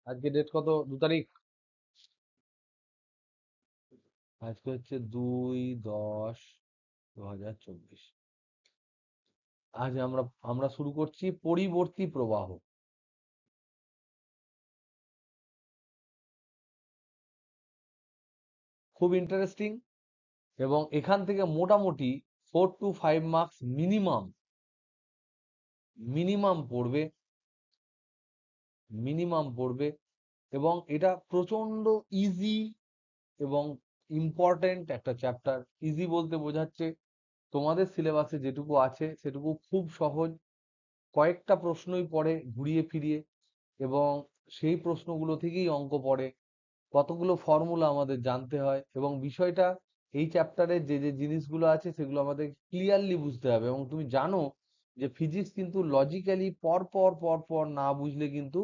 আজকে ডেট কত? 2 তারিখ। আজকে হচ্ছে 2/10/2024। আজ আমরা আমরা শুরু করছি পরিবর্তী প্রবাহ। খুব ইন্টারেস্টিং, এবং এখান থেকে মোটামুটি 4 to 5 মার্কস মিনিমাম মিনিমাম পড়বে, মিনিমাম পড়বে। এবং এটা প্রচন্ড ইজি এবং ইম্পর্টেন্ট একটা চ্যাপ্টার। ইজি বলতে বোঝাচ্ছে তোমাদের সিলেবাসে যেটুকু আছে সেটুকু খুব সহজ, কয়েকটা প্রশ্নই পড়ে ঘুরিয়ে ফিরিয়ে, এবং সেই প্রশ্নগুলো থেকেই অঙ্ক পড়ে। কতগুলো ফর্মুলা আমাদের জানতে হয়, এবং বিষয়টা এই চ্যাপ্টারে যে যে জিনিসগুলো আছে সেগুলো আমাদের ক্লিয়ারলি বুঝতে হবে। এবং তুমি জানো যে ফিজিক্স কিন্তু লজিক্যালি পর পর পর পর না বুঝলে কিন্তু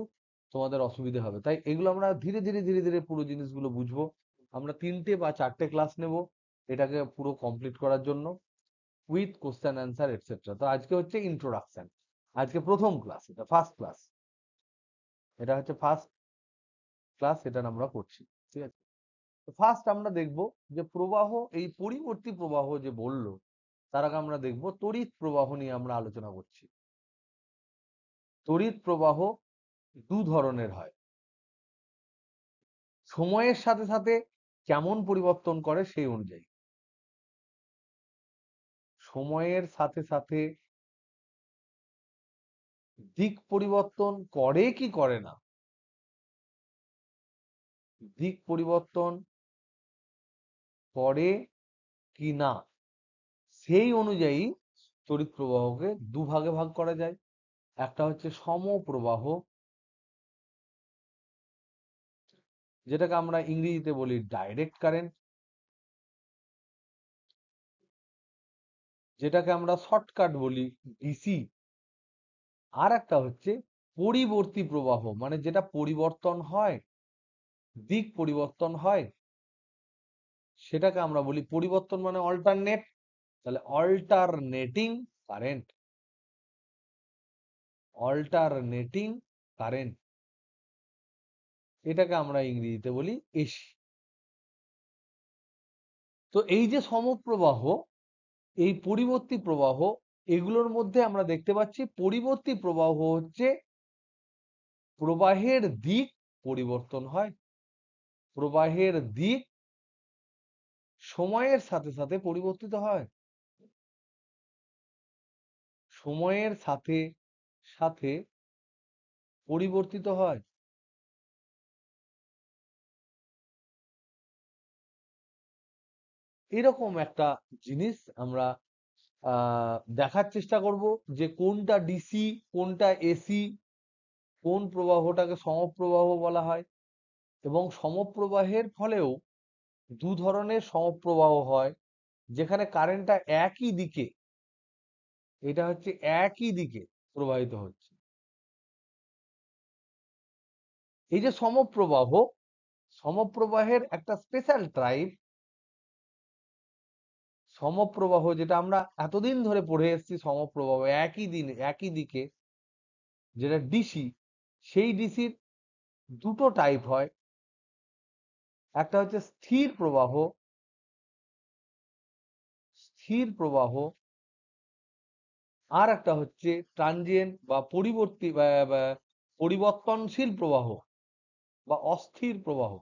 তোমাদের অসুবিধা হবে। তাই এগুলো আমরা ধীরে ধীরে ধীরে ধীরে পুরো জিনিসগুলো বুঝবো। আমরা 3টে বা 4টে ক্লাস নেব এটাকে পুরো কমপ্লিট করার জন্য, উইথ কোশ্চেন অ্যান্সার এটসেট্রা। তো আজকে হচ্ছে ইন্ট্রোডাকশন, আজকে প্রথম ক্লাস, এটা ফার্স্ট ক্লাস, এটা হচ্ছে ফার্স্ট ক্লাস, এটা আমরা করছি। ঠিক আছে, ফার্স্ট আমরা দেখব যে প্রবাহ, এই পরিবর্তী প্রবাহ যে বললো, তার আগে আমরা দেখব তড়িৎ প্রবাহ নিয়ে আমরা আলোচনা করছি। তড়িৎ প্রবাহ দু ধরনের হয়, সময়ের সাথে সাথে কেমন পরিবর্তন করে সেই অনুযায়ী। সময়ের সাথে সাথে দিক পরিবর্তন করে কি করে না, দিক পরিবর্তন করে কি না, সেই অনুযায়ী তড়িৎ প্রবাহকে দুভাগে ভাগ করা যায়। একটা হচ্ছে সমপ্রবাহ, যেটাকে আমরা ইংরেজিতে বলি ডাইরেক্ট কারেন্ট, যেটাকে আমরা শর্টকাট বলি ডিসি। আর একটা হচ্ছে পরিবর্তী প্রবাহ, মানে যেটা পরিবর্তন হয়, দিক পরিবর্তন হয়, সেটাকে আমরা বলি পরিবর্তন মানে অল্টারনেট, তাহলে অল্টারনেটিং কারেন্ট, অল্টারনেটিং কারেন্ট, এটাকে আমরা ইংরেজিতে বলি এসি। তো এই যে সমপ্রবাহ, এই পরিবর্তী প্রবাহ, এগুলোর মধ্যে আমরা দেখতে পাচ্ছি পরিবর্তী প্রবাহ হচ্ছে প্রবাহের দিক পরিবর্তন হয়, প্রবাহের দিক সময়ের সাথে সাথে পরিবর্তিত হয়, সময়ের সাথে সাথে পরিবর্তিত হয়। এরকম একটা জিনিস আমরা দেখার চেষ্টা করব যে কোনটা ডিসি, কোনটা এসি, কোন প্রবাহটাকে সমপ্রবাহ বলা হয়। এবং সমপ্রবাহের ফলেও দু ধরনের সমপ্রবাহ হয়, যেখানে কারেন্টটা একই দিকে, এটা হচ্ছে একই দিকে প্রবাহিত হচ্ছে। এই যে সমপ্রবাহ, সমপ্রবাহের একটা স্পেশাল টাইপ সমপ্রবাহ, যেটা আমরা এতদিন ধরে পড়ে এসেছি, সমপ্রবাহ একই দিনে একই দিকে, যেটা ডিসি। সেই ডিসির দুটো টাইপ হয়, একটা হচ্ছে স্থির প্রবাহ, স্থির প্রবাহ, আর একটা হচ্ছে ট্রানজিয়েন্ট বা পরিবর্তী বা পরিবর্তনশীল প্রবাহ বা অস্থির প্রবাহ।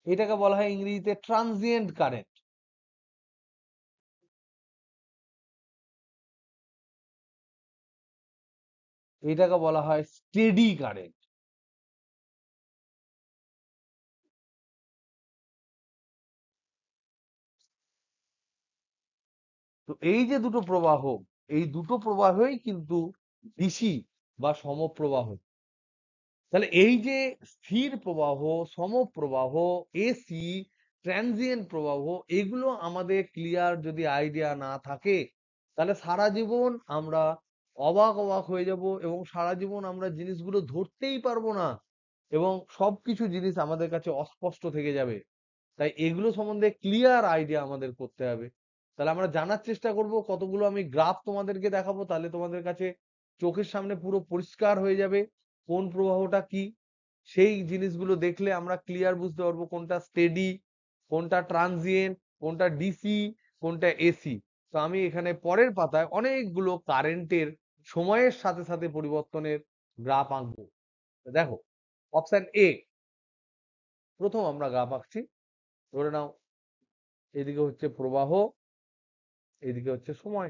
এটাকে বলা হয় ইংরেজিতে ট্রানজিয়েন্ট কারেন্ট, এটাকে বলা হয় স্টেডি কারেন্ট। তো এই যে দুটো প্রবাহ, এই দুটো প্রবাহই কিন্তু ডিসি বা সমপ্রবাহ। তাহলে এই যে স্থির প্রবাহ, সমপ্রবাহ, এসি, ট্রানজিয়েন্ট প্রবাহ, এগুলো আমাদের ক্লিয়ার যদি আইডিয়া না থাকে, তাহলে সারা জীবন আমরা অবাক অবাক হয়ে যাব, এবং সারা জীবন আমরা জিনিসগুলো ধরতেই পারবো না, এবং সবকিছু জিনিস আমাদের কাছে অস্পষ্ট থেকে যাবে। তাই এগুলো সম্বন্ধে ক্লিয়ার আইডিয়া আমাদের করতে হবে। তাহলে আমরা জানার চেষ্টা করব, কতগুলো আমি গ্রাফ তোমাদেরকে দেখাবো, তাহলে তোমাদের কাছে চোখের সামনে পুরো পরিষ্কার হয়ে যাবে কোন প্রবাহটা কি। সেই জিনিসগুলো দেখলে আমরা ক্লিয়ার বুঝতে পারবো কোনটা স্টেডি, কোনটা ট্রানজিয়েন্ট, কোনটা ডিসি, কোনটা এসি। তো আমি এখানে পরের পাতায় অনেকগুলো কারেন্টের সময়ের সাথে সাথে পরিবর্তনের গ্রাফ আঁকবো। দেখো, অপশন এ, প্রথম আমরা গ্রাফ আঁকছি। ধরে নাও এদিকে হচ্ছে প্রবাহ, এদিকে হচ্ছে সময়।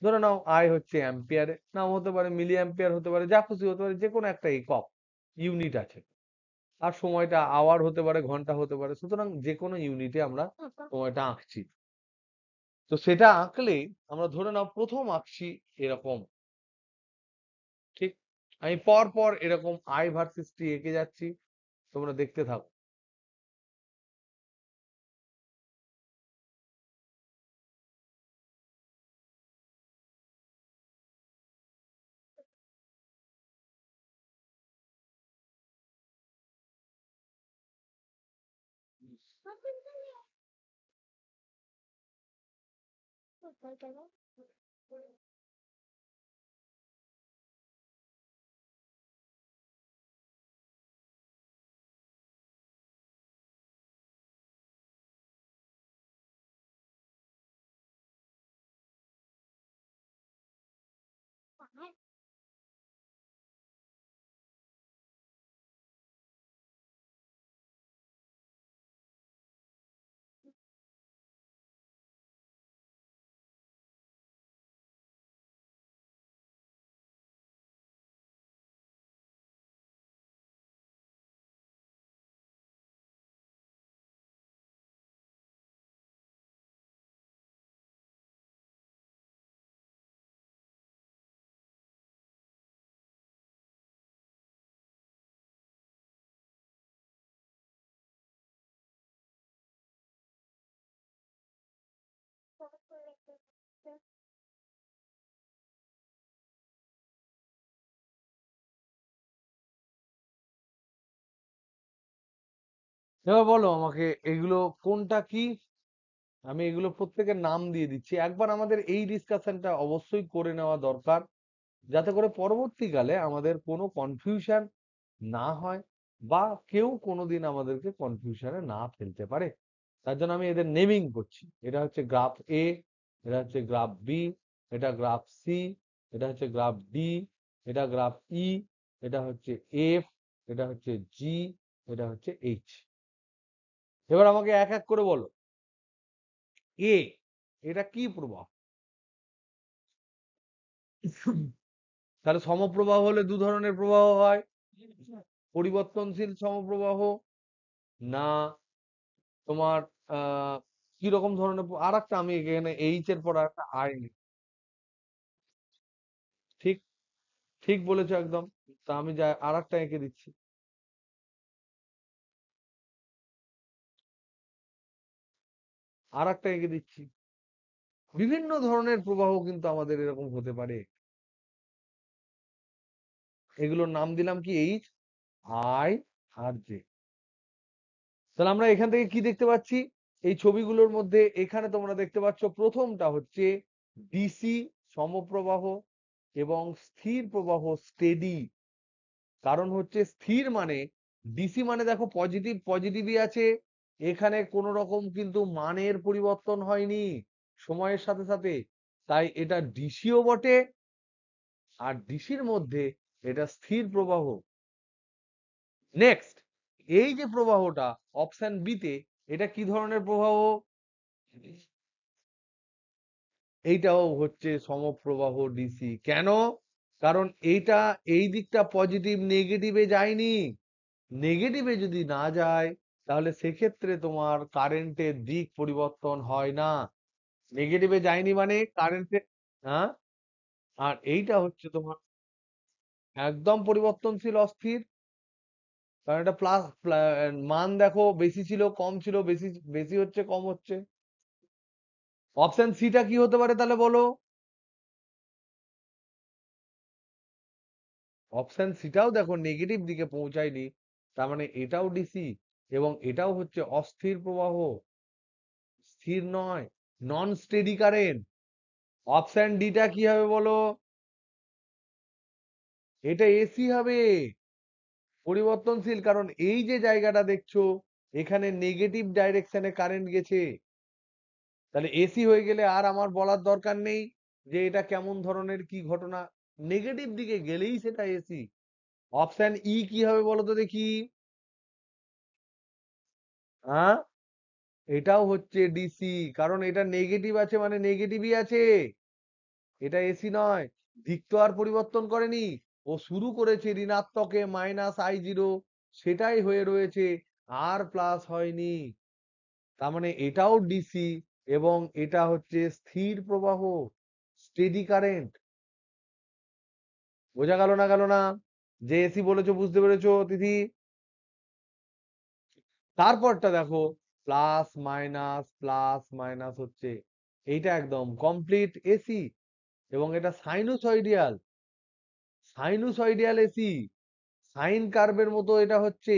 ধরে নাও আই হচ্ছে অ্যাম্পিয়ারে, নাও হতে পারে মিলি অ্যাম্পিয়ার, হতে পারে যা খুশি হতে পারে, যে কোনো একটা একক ইউনিট আছে। আর সময়টা আওয়ার হতে পারে, ঘন্টা হতে পারে, সুতরাং যে কোনো ইউনিটে আমরা সময়টা আঁকছি। তো সেটা আঁকলে আমরা ধরে নাও প্রথম আঁকছি এরকম, ঠিক? আমি পর পর এরকম আই ভার্সেস টি এঁকে যাচ্ছি, তোমরা দেখতে থাকো। এবার বলো আমাকে এগুলো কোনটা কি। আমি এগুলো প্রত্যেকের নাম দিয়ে দিচ্ছি। একবার আমাদের এই ডিসকাশনটা অবশ্যই করে নেওয়া দরকার, যাতে করে পরবর্তীকালে আমাদের কোনো কনফিউশন না হয়, বা কেউ কোনোদিন আমাদেরকে কনফিউশনে না ফেলতে পারে। তার জন্য আমি এদের নেমিং করছি। এটা হচ্ছে গ্রাফ এ, এটা হচ্ছে গ্রাফ বি, এটা গ্রাফ সি, এটা হচ্ছে গ্রাফ ডি, এটা গ্রাফ ই, এটা হচ্ছে এফ, এটা হচ্ছে জি, এটা হচ্ছে এইচ। এবার আমাকে এক এক করে বলো, এ এটা কি প্রবাহ? তাহলে সমপ্রবাহ হলে দু ধরনের প্রবাহ হয়, পরিবর্তনশীল সমপ্রবাহ, না তোমার কি রকম ধরনের আর একটা, আমি এখানে এইচ এর পর একটা আই। ঠিক, ঠিক বলেছো একদম। তা আমি যা আর একটা এঁকে দিচ্ছি, আর একটা এঁকে দিচ্ছি। বিভিন্ন ধরনের প্রবাহ কিন্তু আমাদের এরকম হতে পারে। এগুলোর নাম দিলাম কি, এইচ, আই, আর জে। তাহলে আমরা এখান থেকে কি দেখতে পাচ্ছি, এই ছবিগুলোর মধ্যে এখানে তোমরা দেখতে পাচ্ছ প্রথমটা হচ্ছে ডিসি সমপ্রবাহ এবং স্থির প্রবাহ স্টেডি। কারণ হচ্ছে স্থির মানে, ডিসি মানে দেখো পজিটিভ পজিটিভই আছে, এখানে কোনো রকম কিন্তু মানের পরিবর্তন হয়নি সময়ের সাথে সাথে, তাই এটা ডিসিও বটে। আর ডিসির মধ্যে এটা স্থির প্রবাহ। নেক্সট, এই যে প্রবাহটা অপশন বি তে, এটা কি ধরনের প্রবাহ? এইটাও হচ্ছে সমপ্রবাহ ডিসি। কেন? কারণ এইটা এই দিকটা পজিটিভ নেগেটিভে যায়নি। নেগেটিভে যদি না যায়, তাহলে সেক্ষেত্রে তোমার কারেন্টের দিক পরিবর্তন হয় না। নেগেটিভে যায়নি মানে কারেন্টের, হ্যাঁ, আর এইটা হচ্ছে তোমার একদম পরিবর্তনশীল অস্থির। কারণ এটা প্লাস, মান দেখো বেশি ছিল কম ছিল, বেশি বেশি হচ্ছে কম হচ্ছে। অপশন সিটা কি হতে পারে তাহলে বলো? অপশন সিটাও দেখো নেগেটিভ দিকে পৌঁছায়নি, তার মানে এটাও ডিসি। এবং এটাও হচ্ছে অস্থির প্রবাহ, স্থির নয়, নন স্টেডি কারেন্ট। অপশন ডিটা কি হবে বলো? এটা এসি হবে, পরিবর্তনশীল। কারণ এই যে জায়গাটা দেখছো, এখানে নেগেটিভ ডাইরেকশনে কারেন্ট গেছে, তাহলে এসি হয়ে গেলে আর আমার বলার দরকার নেই যে এটা কেমন ধরনের কি ঘটনা, নেগেটিভ দিকে গেলেই সেটা এসি। অপশন ই কি হবে বলো তো দেখি? হ্যাঁ, এটাও হচ্ছে ডিসি, কারণ এটা নেগেটিভ আছে মানে নেগেটিভই আছে, এটা এসি নয়। দিক তো আর পরিবর্তন করেনি, ও শুরু করেছে ঋণাত্মকে -I0, সেটাই হয়ে রয়েছে, আর প্লাস হয়নি। তার মানে এটাও ডিসি, এবং এটা হচ্ছে স্থির প্রবাহ, স্টেডি কারেন্ট। বোঝা গেল না গেল না? যে এসি বলেছো বুঝতে পেরেছো তিথি? তারপরটা দেখো, প্লাস মাইনাস হচ্ছে, এইটা একদম কমপ্লিট এসি, এবং এটা সাইনুসয়েডিয়াল, সাইনুসয়েডিয়াল এসি, সাইন কার্ভের মতো এটা হচ্ছে।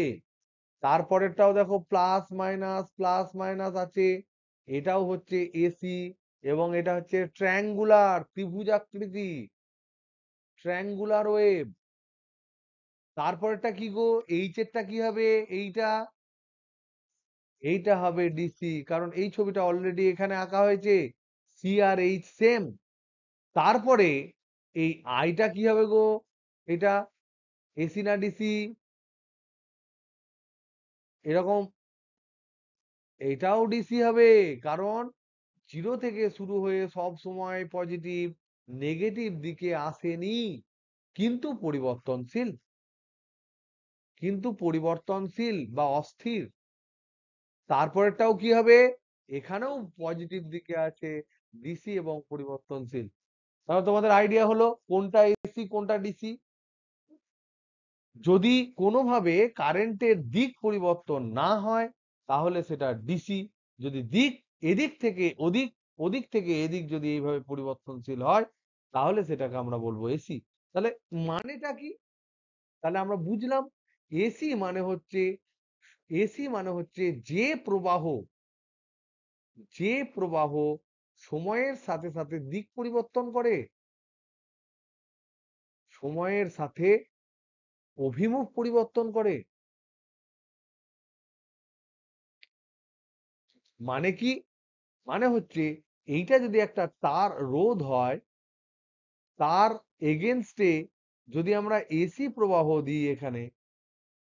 তারপরেরটাও দেখো, প্লাস মাইনাস আছে, এটাও হচ্ছে এসি, এবং এটা হচ্ছে ট্রায়াঙ্গুলার, ত্রিভুজাকৃতি, ট্রায়াঙ্গুলার ওয়েভ। তারপরেরটা কি গো, এইচ এরটা কি হবে? এইটা, এইটা হবে ডিসি, কারণ এই ছবিটা অলরেডি এখানে আঁকা হয়েছে, সি আর এইচ সেম। তারপরে এই আইটা কি হবে গো? এটা এসি না ডিসি? এরকম, এটাও ডিসি হবে, কারণ জিরো থেকে শুরু হয়ে সব সময় পজিটিভ, নেগেটিভ দিকে আসেনি, কিন্তু পরিবর্তনশীল, কিন্তু পরিবর্তনশীল বা অস্থির। তারপরেরটাও কি হবে? এখানেও পজিটিভ দিকে আছে, ডিসি এবং পরিবর্তনশীল। তাহলে তোমাদের আইডিয়া হলো কোনটা এসি কোনটা ডিসি। যদি কোনোভাবে কারেন্টের দিক পরিবর্তন না হয়, তাহলে সেটা ডিসি। যদি দিক এদিক থেকে ওদিক, ওদিক থেকে এদিক যদি এইভাবে পরিবর্তনশীল হয়, তাহলে সেটাকে আমরা বলবো এসি। তাহলে মানেটা কি? তাহলে আমরা বুঝলাম, এসি মানে হচ্ছে, এসি মানে হচ্ছে যে প্রবাহ, যে প্রবাহ সময়ের সাথে সাথে দিক পরিবর্তন করে, সময়ের সাথে অভিমুখ পরিবর্তন করে। মানে কি? মানে হচ্ছে, এইটা যদি একটা তার রোধ হয়, তার এগেনস্টে যদি আমরা এসি প্রবাহ দিই, এখানে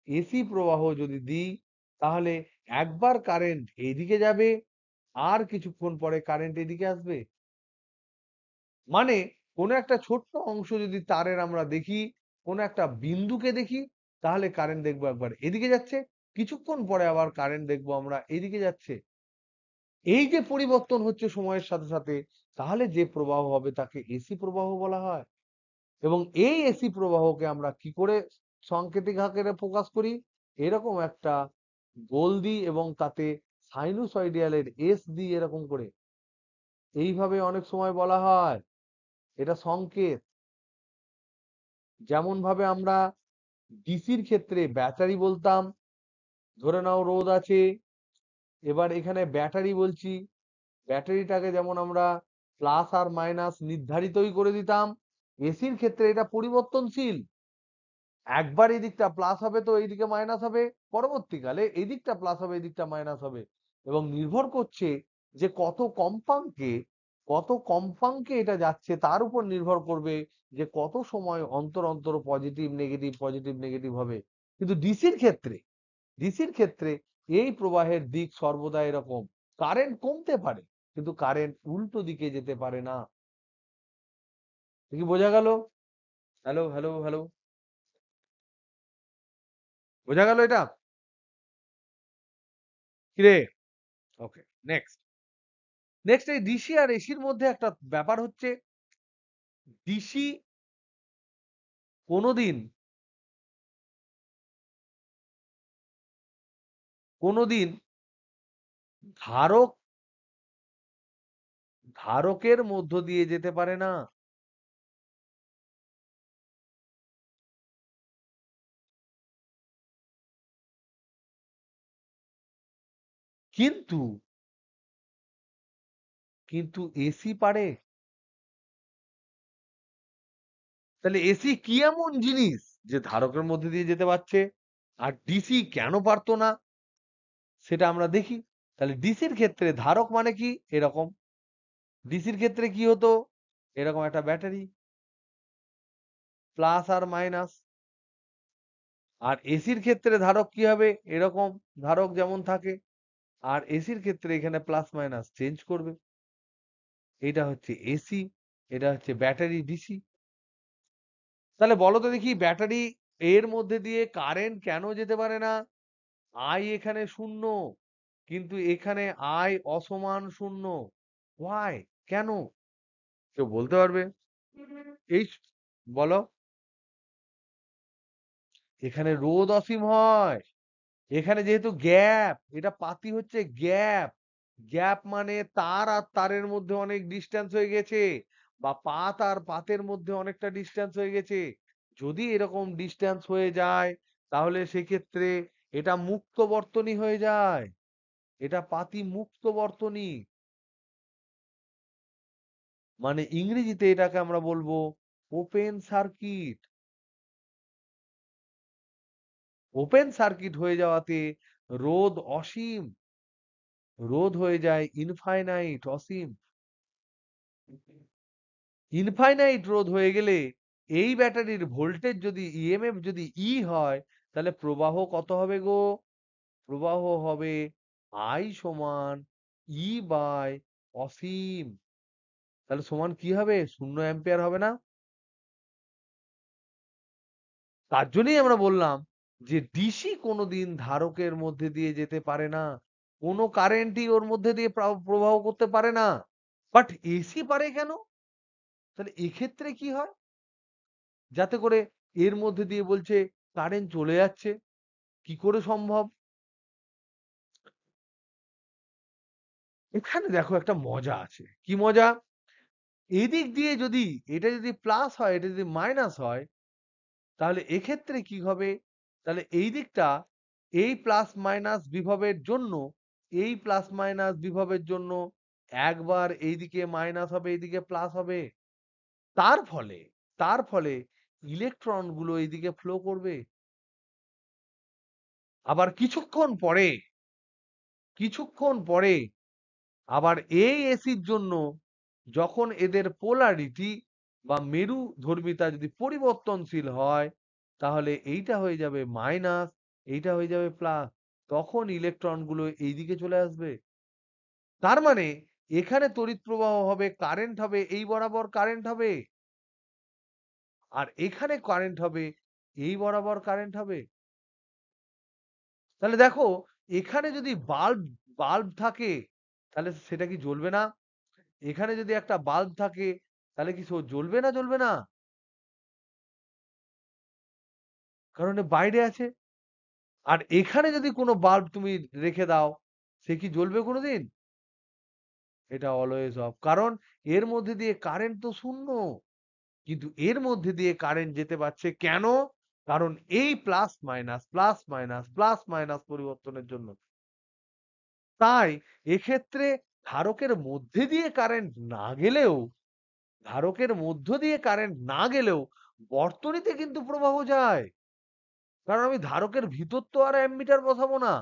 এসি প্রবাহ যদি দিই, তাহলে একবার কারেন্ট এইদিকে যাবে, আর কিছুক্ষণ পরে কারেন্ট এদিকে আসবে। মানে কোনো একটা ছোট্ট অংশ যদি তারের আমরা দেখি, কোনো একটা বিন্দুকে দেখি, তাহলে কারেন্ট দেখবো একবার এদিকে যাচ্ছে, কিছুক্ষণ পরে আবার কারেন্ট দেখবো আমরা এদিকে যাচ্ছে। এই যে পরিবর্তন হচ্ছে সময়ের সাথে সাথে, তাহলে যে প্রবাহ হবে তাকে এসি প্রবাহ বলা হয়। এবং এই এসি প্রবাহকে আমরা কি করে সাংকেতিক আকারে প্রকাশ করি? এরকম একটা গোল দিই, এবং তাতে সাইনুসয়েডিয়ালের এস দিই এরকম করে, এইভাবে অনেক সময় বলা হয়, এটা সংকেত। যেমন ভাবে আমরা ডিসির ক্ষেত্রে ব্যাটারি বলতাম, ধরে নাও রোধ আছে, এবার এখানে ব্যাটারি বলছি, ব্যাটারিটাকে যেমন আমরা প্লাস আর মাইনাস নির্ধারিতই করে দিতাম, এসির ক্ষেত্রে এটা পরিবর্তনশীল, একবার এই দিকটা প্লাস হবে তো এইদিকে মাইনাস হবে, পরবর্তীকালে এই দিকটা প্লাস হবে এই দিকটা মাইনাস হবে, এবং নির্ভর করছে যে কত কম্পাঙ্কে এটা যাচ্ছে, তার উপর নির্ভর করবে যে কত সময় অন্তর অন্তর পজিটিভ নেগেটিভ হবে। কিন্তু ডিসির ক্ষেত্রে এই প্রবাহের দিক সর্বদা এরকম, কারেন্ট কমতে পারে কিন্তু কারেন্ট উল্টো দিকে যেতে পারে না। কি বোঝা গেল? হ্যালো হ্যালো হ্যালো, বোঝা গেল এটা? কিরে? ওকে, নেক্সট। নেক্সট, এই ডিসি আর এসির মধ্যে একটা ব্যাপার হচ্ছে, ডিসি কোনোদিন কোনোদিন ধারক ধারকের মধ্য দিয়ে যেতে পারে না। কিন্তু কিন্তু এসি পারে? তাহলে এসি কি এমন জিনিস যে ধারকের মধ্যে দিয়ে যেতে পারছে? আর ডিসি কেন পারতো না? সেটা আমরা দেখি। তাহলে ডিসির ক্ষেত্রে ধারক মানে কি? এরকম। ডিসির ক্ষেত্রে কি হতো? এরকম একটা ব্যাটারি, প্লাস আর মাইনাস। আর এসির ক্ষেত্রে ধারক কি হবে? এরকম ধারক যেমন থাকে। আর এসির ক্ষেত্রে এখানে প্লাস মাইনাস চেঞ্জ করবে। এটা হচ্ছে এসি, এটা হচ্ছে ব্যাটারি ডিসি। তাহলে বলো তো দেখি, ব্যাটারি এর মধ্যে দিয়ে কারেন্ট কেন যেতে পারে না? আই এখানে শূন্য, কিন্তু এখানে আই অসমান শূন্য। ওয়াই? কেন? কেউ বলতে পারবে? এই বলো। এখানে রোধ অসীম হয়। এখানে যেহেতু গ্যাপ, এটা পাতি হচ্ছে গ্যাপ। গ্যাপ মানে তার আর তারের মধ্যে অনেক ডিস্টেন্স হয়ে গেছে, বা পাত আর পাতের মধ্যে অনেকটা ডিস্টেন্স হয়ে গেছে। যদি এরকম ডিস্টেন্স হয়ে যায়, তাহলে সেক্ষেত্রে এটা মুক্ত বর্তনী হয়ে যায়। এটা পাতি মুক্ত বর্তনী। মানে ইংরেজিতে এটাকে আমরা বলবো ওপেন সার্কিট। ওপেন সার্কিট হয়ে যাওয়াতে রোধ অসীম, রোধ হয়ে যায় ইনফাইনাইট, অসীম। ইনফাইনাইট রোধ হয়ে গেলে এই ব্যাটারির ভোল্টেজ যদি ইএমএফ যদি ই হয়, তাহলে প্রবাহ কত হবে গো? প্রবাহ হবে আই সমান ই বাই অসীম। তাহলে সমান কি হবে? 0 অ্যাম্পিয়ার হবে না? তার জন্যই আমরা বললাম যে ডিসি কোনোদিন ধারকের মধ্যে দিয়ে যেতে পারে না। কোনো কারেন্টই ওর মধ্যে দিয়ে প্রবাহ করতে পারে না। বাট এসি পারে কেন? তাহলে এক্ষেত্রে কি হয়? যাতে করে এর মধ্যে দিয়ে বলছে কারেন্ট চলে যাচ্ছে। কি করে সম্ভব? এখানে দেখো একটা মজা আছে। কি মজা? এদিক দিয়ে যদি এটা যদি প্লাস হয়, এটা যদি মাইনাস হয়, তাহলে এক্ষেত্রে কি হবে? তাহলে এই দিকটা এই প্লাস মাইনাস বিভবের জন্য, এই প্লাস মাইনাস বিভবের জন্য একবার এইদিকে মাইনাস হবে, এইদিকে প্লাস হবে। তার ফলে তার ফলে ইলেকট্রন গুলো এইদিকে ফ্লো করবে। আবার কিছুক্ষণ পরে আবার এই এসির জন্য যখন এদের পোলারিটি বা মেরুধর্মিতা যদি পরিবর্তনশীল হয়, তাহলে এইটা হয়ে যাবে মাইনাস, এইটা হয়ে যাবে প্লাস। তখন ইলেকট্রন গুলো এইদিকে চলে আসবে। তার মানে এখানে তড়িৎ প্রবাহ হবে, কারেন্ট হবে, এই বরাবর কারেন্ট হবে। আর এখানে কারেন্ট হবে, এই বরাবর কারেন্ট হবে। তাহলে দেখো, এখানে যদি বাল্ব বাল্ব থাকে, তাহলে সেটা কি জ্বলবে না? এখানে যদি একটা বাল্ব থাকে, তাহলে কি জ্বলবে না, জ্বলবে না? কারণ এ বাইরে আছে। আর এখানে যদি কোনো বাল্ব তুমি রেখে দাও, সে কি জ্বলবে কোনোদিন? এটা অলওয়েজ অফ। কারণ এর মধ্যে দিয়ে কারেন্ট তো শূন্য। কিন্তু এর মধ্যে দিয়ে কারেন্ট যেতে পারছে কেন? কারণ এই plus minus, plus minus, plus minus পরিবর্তনের জন্য। তাই এক্ষেত্রে ধারকের মধ্যে দিয়ে কারেন্ট না গেলেও, ধারকের মধ্য দিয়ে কারেন্ট না গেলেও বর্তনীতে কিন্তু প্রবাহ যায়। কারণ আমি ধারকের ভিতর তো আর অ্যামমিটার বসাবো না।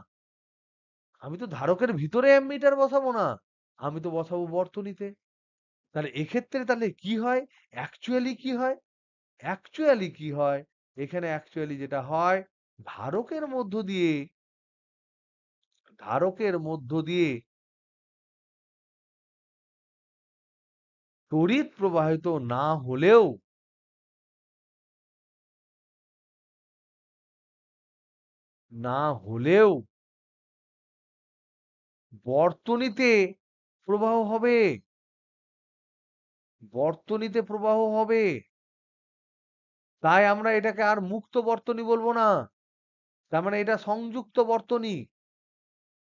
আমি তো ধারকের ভিতরে অ্যামমিটার বসাবো না। আমি তো বসাবো বর্তনীতে। তাহলে এক্ষেত্রে তাহলে কি হয়? অ্যাকচুয়ালি কি হয়? অ্যাকচুয়ালি কি হয়? এখানে অ্যাকচুয়ালি যেটা হয়, ধারকের মধ্য দিয়ে ধারকের মধ্য দিয়ে তড়িৎ প্রবাহিত না হলেও বর্তনীতে প্রবাহ হবে। বর্তনীতে প্রবাহ হবে। তাই আমরা এটাকে আর মুক্ত বর্তনী বলবো না। তার মানে এটা সংযুক্ত বর্তনী।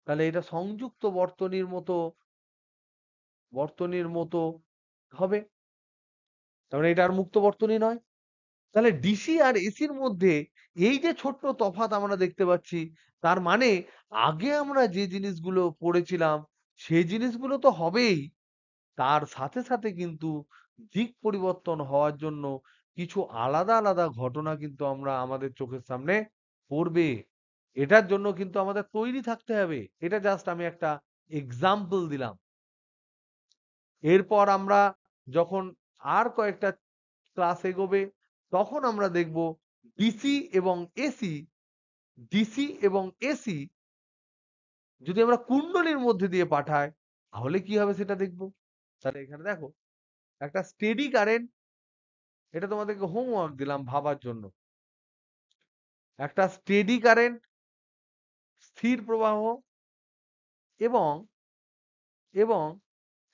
তাহলে এটা সংযুক্ত বর্তনীর মতো হবে। তার মানে এটা আর মুক্ত বর্তনী নয়। তাহলে ডিসি আর এসির মধ্যে এই যে ছোট্ট তফাৎ আমরা দেখতে পাচ্ছি, তার মানে আগে আমরা যে জিনিসগুলো পড়েছিলাম সেই জিনিসগুলো তো হবেই, তার সাথে সাথে কিন্তু দিক পরিবর্তন হওয়ার জন্য কিছু আলাদা আলাদা ঘটনা কিন্তু আমরা আমাদের চোখের সামনে পড়বে। এটার জন্য কিন্তু আমাদের তৈরি থাকতে হবে। এটা জাস্ট আমি একটা এক্সাম্পল দিলাম। এরপর আমরা যখন আর কয়েকটা ক্লাস এগোবে, তখন আমরা দেখব ডিসি এবং এসি, ডিসি এবং এসি যদি আমরা কুণ্ডলীর মধ্যে দিয়ে পাঠাই তাহলে কি হবে সেটা দেখব। তাহলে এখানে দেখো একটা স্টেডি কারেন্ট, এটা তোমাদেরকে হোমওয়ার্ক দিলাম ভাবার জন্য। একটা স্টেডি কারেন্ট, স্থির প্রবাহ, এবং এবং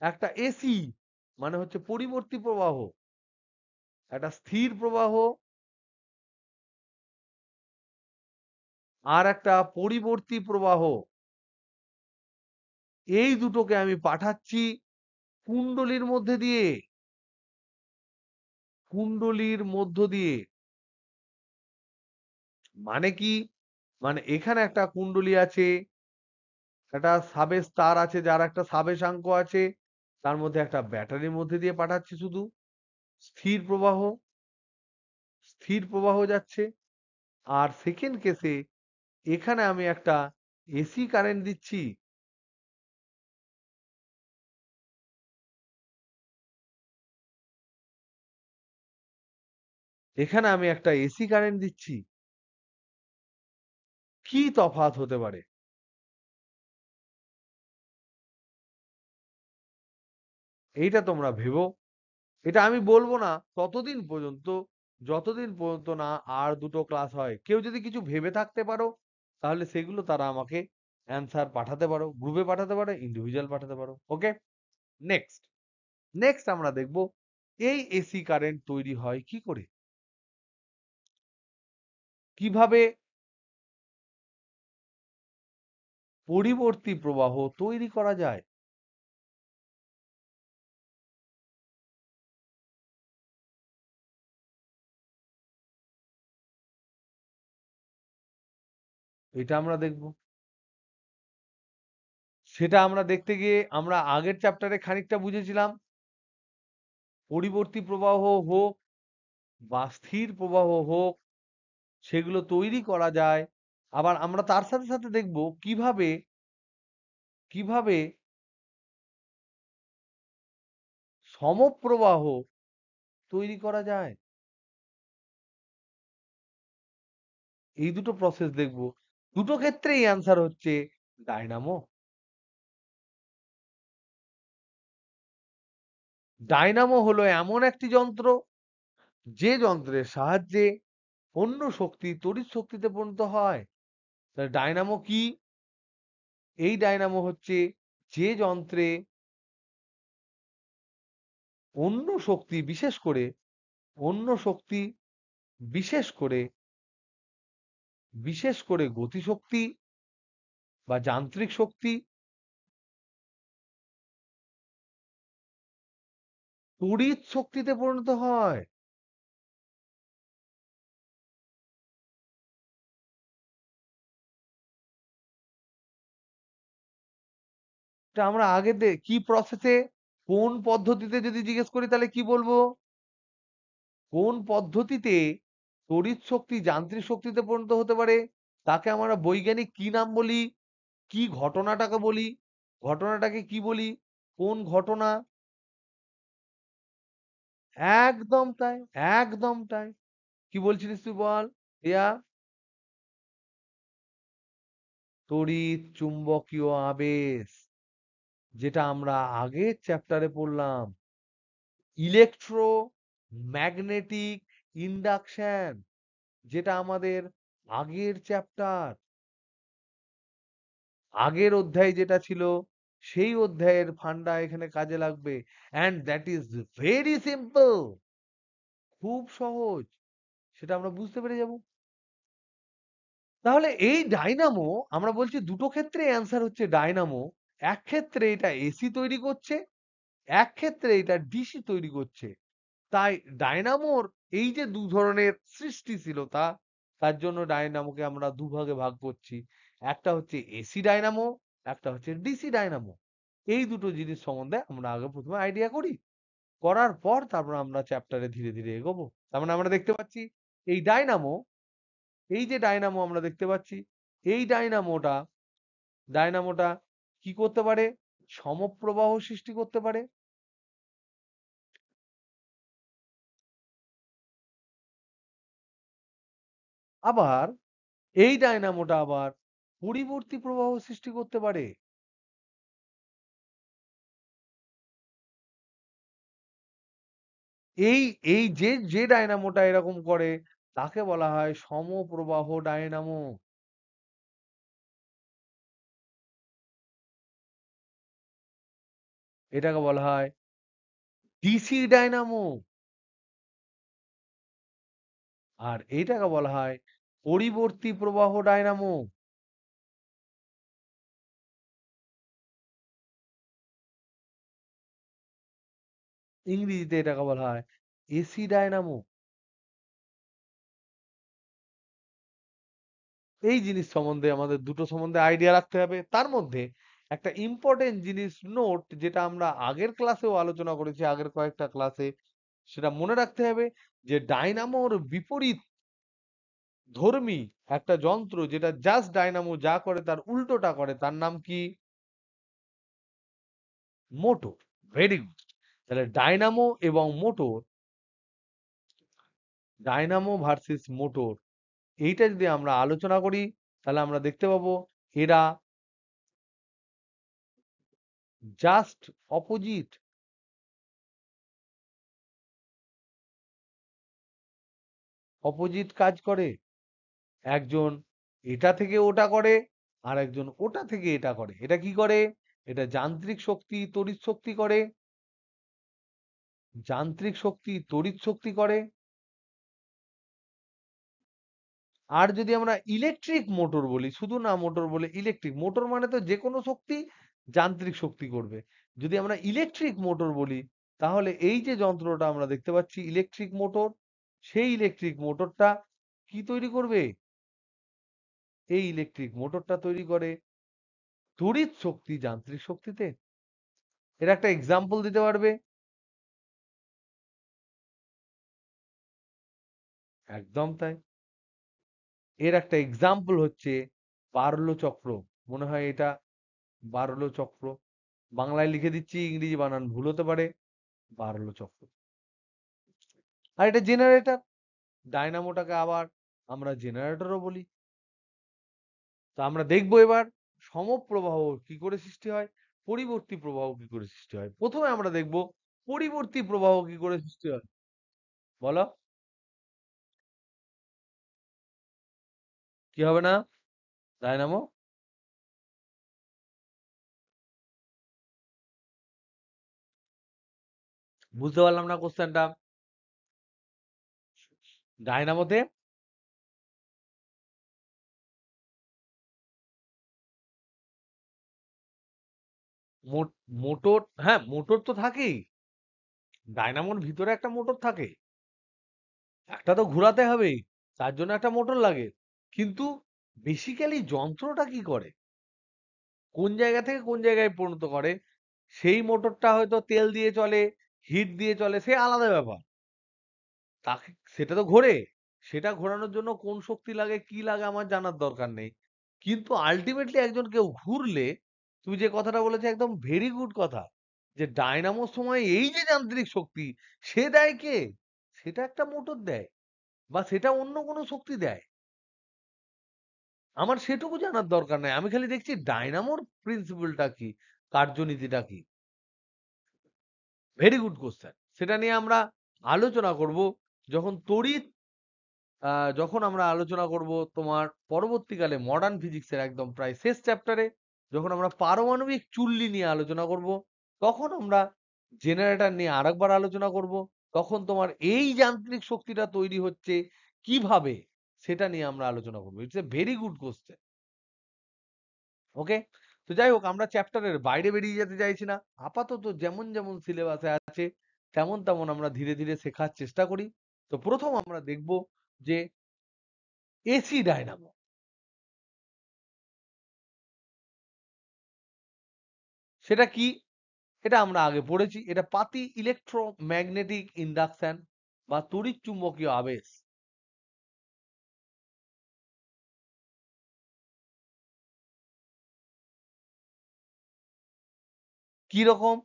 একটা এসি মানে হচ্ছে পরিবর্তী প্রবাহ, একটা স্থির প্রবাহ আর একটা পরিবর্তী প্রবাহ, এই দুটোকে আমি পাঠাচ্ছি কুণ্ডলীর মধ্যে দিয়ে, কুণ্ডলীর মধ্য দিয়ে। মানে কি? মানে এখানে একটা কুণ্ডলী আছে, একটা সাবেস তার আছে, যার একটা সাবেশাঙ্ক আছে, তার মধ্যে একটা ব্যাটারির মধ্যে দিয়ে পাঠাচ্ছি শুধু স্থির প্রবাহ, স্থির প্রবাহ যাচ্ছে। আর সেকেন্ড কেসে এখানে আমি একটা এসি কারেন্ট দিচ্ছি, এখানে আমি একটা এসি কারেন্ট দিচ্ছি। কি তফাৎ হতে পারে? এইটা তোমরা ভেবো। এটা আমি বলবো না ততদিন পর্যন্ত যতদিন পর্যন্ত না আর দুটো ক্লাস হয়। কেউ যদি কিছু ভেবে থাকতে পারো তাহলে সেগুলো তারা আমাকে অ্যান্সার পাঠাতে পারো, গ্রুপে পাঠাতে পারো, ইন্ডিভিজুয়াল পাঠাতে পারো। ওকে, নেক্সট। নেক্সট আমরা দেখব এই এসি কারেন্ট তৈরি হয় কি করে, কিভাবে পরিবর্তী প্রবাহ তৈরি করা যায়। এটা আমরা দেখব। সেটা আমরা দেখতে গিয়ে আমরা আগের চ্যাপ্টারে খানিকটা বুঝেছিলাম। পরিবর্তী প্রবাহ হোক বা স্থির প্রবাহ হোক, সেগুলো তৈরি করা যায়। আবার আমরা তার সাথে সাথে দেখব কিভাবে কিভাবে সমপ্রবাহ তৈরি করা যায়। এই দুটো প্রসেস দেখব। দুটো ক্ষেত্রেই অ্যান্সার হচ্ছে ডায়নামো। ডায়নামো হলো এমন একটি যন্ত্র যে যন্ত্রের সাহায্যে অন্য শক্তি তড়িৎ শক্তিতে পরিণত হয়। তাহলে ডায়নামো কি? এই ডায়নামো হচ্ছে যে যন্ত্রে অন্য শক্তি, বিশেষ করে অন্য শক্তি, বিশেষ করে গতিশক্তি বা যান্ত্রিক শক্তি তড়িৎ শক্তিতে পরিণত হয়। এটা আমরা আগে কি প্রসেসে, কোন পদ্ধতিতে যদি জিজ্ঞেস করি তাহলে কি বলবো? কোন পদ্ধতিতে তড়িৎ শক্তি যান্ত্রিক শক্তিতে পরিণত হতে পারে তাকে আমরা বৈজ্ঞানিক কি নাম বলি? কি ঘটনাটাকে বলি? ঘটনাটাকে কি বলি? কোন ঘটনা? একদম তাই, একদম তাই। কি বলছিলিস তুই বল? রিয়া? তড়িৎ চুম্বকীয় আবেশ, যেটা আমরা আগের চ্যাপ্টারে পড়লাম। ইলেকট্রো ম্যাগনেটিক ইন্ডাকশন, যেটা আমাদের আগের চ্যাপ্টার, আগের অধ্যায় যেটা ছিল সেই অধ্যায়ের ফান্ডা এখানে কাজে লাগবে। And that is very simple, খুব সহজ, সেটা আমরা বুঝতে পেরে যাব। তাহলে এই ডাইনামো, আমরা বলছি দুটো ক্ষেত্রে অ্যান্সার হচ্ছে ডাইনামো। এক ক্ষেত্রে এটা এসি তৈরি করছে, এক ক্ষেত্রে এটা ডিসি তৈরি করছে। তাই ডায়নামোর এই যে দু ধরনের সৃষ্টিশীলতা, তার জন্য ডায়নামোকে আমরা দুভাগে ভাগ করছি। একটা হচ্ছে এসি ডায়নামো, একটা হচ্ছে ডিসি ডায়নামো। এই দুটো জিনিস সম্বন্ধে আমরা আগে প্রথমে আইডিয়া করি। করার পর তারপর আমরা চ্যাপ্টারে ধীরে ধীরে এগোবো। তার মানে আমরা দেখতে পাচ্ছি এই ডায়নামো, এই যে ডায়নামো আমরা দেখতে পাচ্ছি, এই ডায়নামোটা কি করতে পারে? সমপ্রবাহ সৃষ্টি করতে পারে। আবার এই ডায়নামোটা আবার পরিবর্তী প্রবাহ সৃষ্টি করতে পারে। এই এই যে ডায়নামোটা এরকম করে তাকে বলা হয় সমপ্রবাহ ডায়নামো। এটাকে বলা হয় ডিসি ডায়নামো। আর এটাকে বলা হয় পরিবর্তী প্রবাহ ডায়নামো। ইংরেজিতে এটাকে বলা হয় এসি ডায়নামো। এই জিনিস সম্বন্ধে আমাদের দুটো সম্বন্ধে আইডিয়া রাখতে হবে। তার মধ্যে একটা ইম্পর্টেন্ট জিনিস নোট, যেটা আমরা আগের ক্লাসেও আলোচনা করেছি, আগের কয়েকটা ক্লাসে, সেটা মনে রাখতে হবে যে ডায়নামোর বিপরীত ধর্মী একটা যন্ত্র, যেটা জাস্ট ডায়নামো যা করে তার উল্টোটা করে, তার নাম কি? মোটর। Very good. তাহলে ডায়নামো ভার্সেস মোটর, এইটা যদি আমরা আলোচনা করি, তাহলে আমরা দেখতে পাবো এরা জাস্ট অপোজিট। অপোজিট কাজ করে। একজন এটা থেকে ওটা করে, আর একজন ওটা থেকে এটা করে। এটা কি করে? এটা যান্ত্রিক শক্তি তড়িৎ শক্তি করে। যান্ত্রিক শক্তি তড়িৎ শক্তি করে। আর যদি আমরা ইলেকট্রিক মোটর বলি, শুধু না মোটর বলে ইলেকট্রিক মোটর, মানে তো যে কোনো শক্তি যান্ত্রিক শক্তি করবে। যদি আমরা ইলেকট্রিক মোটর বলি, তাহলে এই যে যন্ত্রটা আমরা দেখতে পাচ্ছি ইলেকট্রিক মোটর, সেই ইলেকট্রিক মোটরটা কি তৈরি করবে? এই ইলেকট্রিক মোটরটা তৈরি করে তড়িৎ শক্তি যান্ত্রিক শক্তিতে। এর একটা এক্সাম্পল দিতে পারবে? একদম তাই। এর একটা এক্সাম্পল হচ্ছে বার্লো চক্র। মনে হয় এটা বার্লো চক্র। বাংলায় লিখে দিচ্ছি, ইংরেজি বানান ভুল হতে পারে। বার্লো চক্র। আর এটা জেনারেটর। ডায়নামোটাকে আবার আমরা জেনারেটরও বলি। তো আমরা দেখবো এবার সমপ্রবাহ কি করে সৃষ্টি হয়, পরিবর্তী প্রবাহ কি করে সৃষ্টি হয়। প্রথমে আমরা দেখবো পরিবর্তী প্রবাহ কি করে সৃষ্টি হয়। বলো। কি হবে না? ডায়নামো। বুঝতে পারলাম না কোশ্চেনটা। ডায়নামোতে মোটর, হ্যাঁ মোটর তো থাকেই। ডায়নামোর ভিতরে একটা মোটর থাকে। একটা তো ঘোরাতে হবেই, তার জন্য একটা মোটর লাগে। কিন্তু বেসিক্যালি যন্ত্রটা কি করে, কোন জায়গা থেকে কোন জায়গায় পরিণত করে, সেই মোটরটা হয়তো তেল দিয়ে চলে, হিট দিয়ে চলে, সে আলাদা ব্যাপার। তাকে সেটা তো ঘোরে। সেটা ঘোরানোর জন্য কোন শক্তি লাগে কি লাগে আমার জানার দরকার নেই। কিন্তু আলটিমেটলি একজন কেউ ঘুরলে, তুমি যে কথাটা বলেছো একদম ভেরি গুড কথা, যে ডায়নামোর সময় এই যে যান্ত্রিক শক্তি সে দেয় কে? সেটা একটা মোটর দেয়, বা সেটা অন্য কোনো শক্তি দেয়। আমার সেটুকু জানার দরকার নাই, আমি খালি দেখছি ডায়নামোর প্রিন্সিপালটা কি, কার্যনীতিটা কি। Very good question. সেটা নিয়ে আমরা আলোচনা করব যখন তড়িৎ যখন আমরা আলোচনা করব তোমার পরবর্তীকালে মডার্ন ফিজিক্সের একদম প্রায় শেষ চ্যাপ্টারে, যখন আমরা পারমাণবিক চুল্লি নিয়ে আলোচনা করব, তখন আমরা জেনারেটর নিয়ে আরেকবার আলোচনা করব। তখন তোমার এই যান্ত্রিক শক্তিটা তৈরি হচ্ছে কিভাবে, সেটা নিয়ে আমরা আলোচনা করব। It's a very good question. Okay. তো যাই হোক, আমরা চ্যাপ্টারের বাইরে বেরিয়ে যেতে চাইছি না। আপাতত যেমন যেমন সিলেবাসে আছে তেমন তেমন আমরা ধীরে ধীরে শেখার চেষ্টা করি। তো প্রথম আমরা দেখব যে এসি ডায়নামো। সেটা কি? এটা আমরা আগে পড়েছি। এটা পাতি ইলেকট্রোম্যাগনেটিক ইন্ডাকশন বা তড়িৎ চুম্বকীয় আবেশ। কি রকম?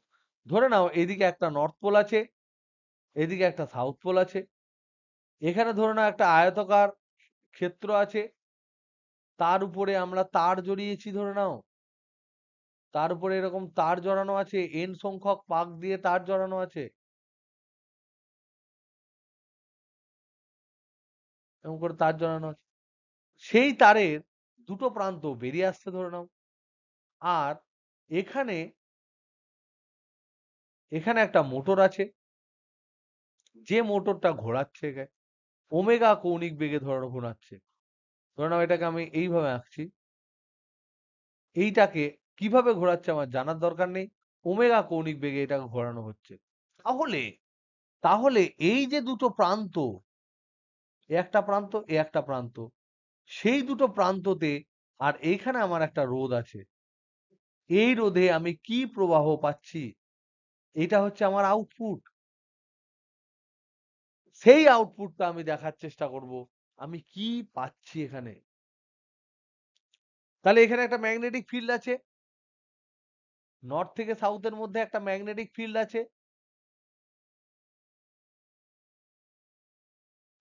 ধরে নাও এদিকে একটা নর্থ পোল আছে, এদিকে একটা সাউথ পোল আছে। এখানে ধরে নাও একটা আয়তাকার ক্ষেত্র আছে, তার উপরে আমরা তার জড়িয়েছি ধরে নাও। তার উপরে এরকম তার জড়ানো আছে, n সংখ্যক পাক দিয়ে তার জড়ানো আছে। এরকম করে তার জড়ানো আছে। সেই তারের দুটো প্রান্ত বেরিয়ে আসছে ধরে নাও। আর এখানে এখানে একটা মোটর আছে, যে মোটরটা ঘোরাচ্ছে ওমেগা কৌণিক বেগে ধরে নাও ঘোরাচ্ছে। ধরে নাও এটাকে আমি এইভাবে আঁকছি। এইটাকে কিভাবে ঘোরাচ্ছে আমার জানার দরকার নেই। ওমেগা কৌণিক বেগে এটাকে ঘোরানো হচ্ছে। তাহলে তাহলে এই যে দুটো প্রান্ত, এ একটা প্রান্ত, এ একটা প্রান্ত, সেই দুটো প্রান্ততে আর এইখানে আমার একটা রোধ আছে। এই রোধে আমি কি প্রবাহ পাচ্ছি? এটা হচ্ছে আমার আউটপুট। সেই আউটপুটটা আমি দেখার চেষ্টা করব আমি কি পাচ্ছি এখানে। তাহলে এখানে একটা ম্যাগনেটিক ফিল্ড আছে, নর্থ থেকে সাউথের মধ্যে একটা ম্যাগনেটিক ফিল্ড আছে।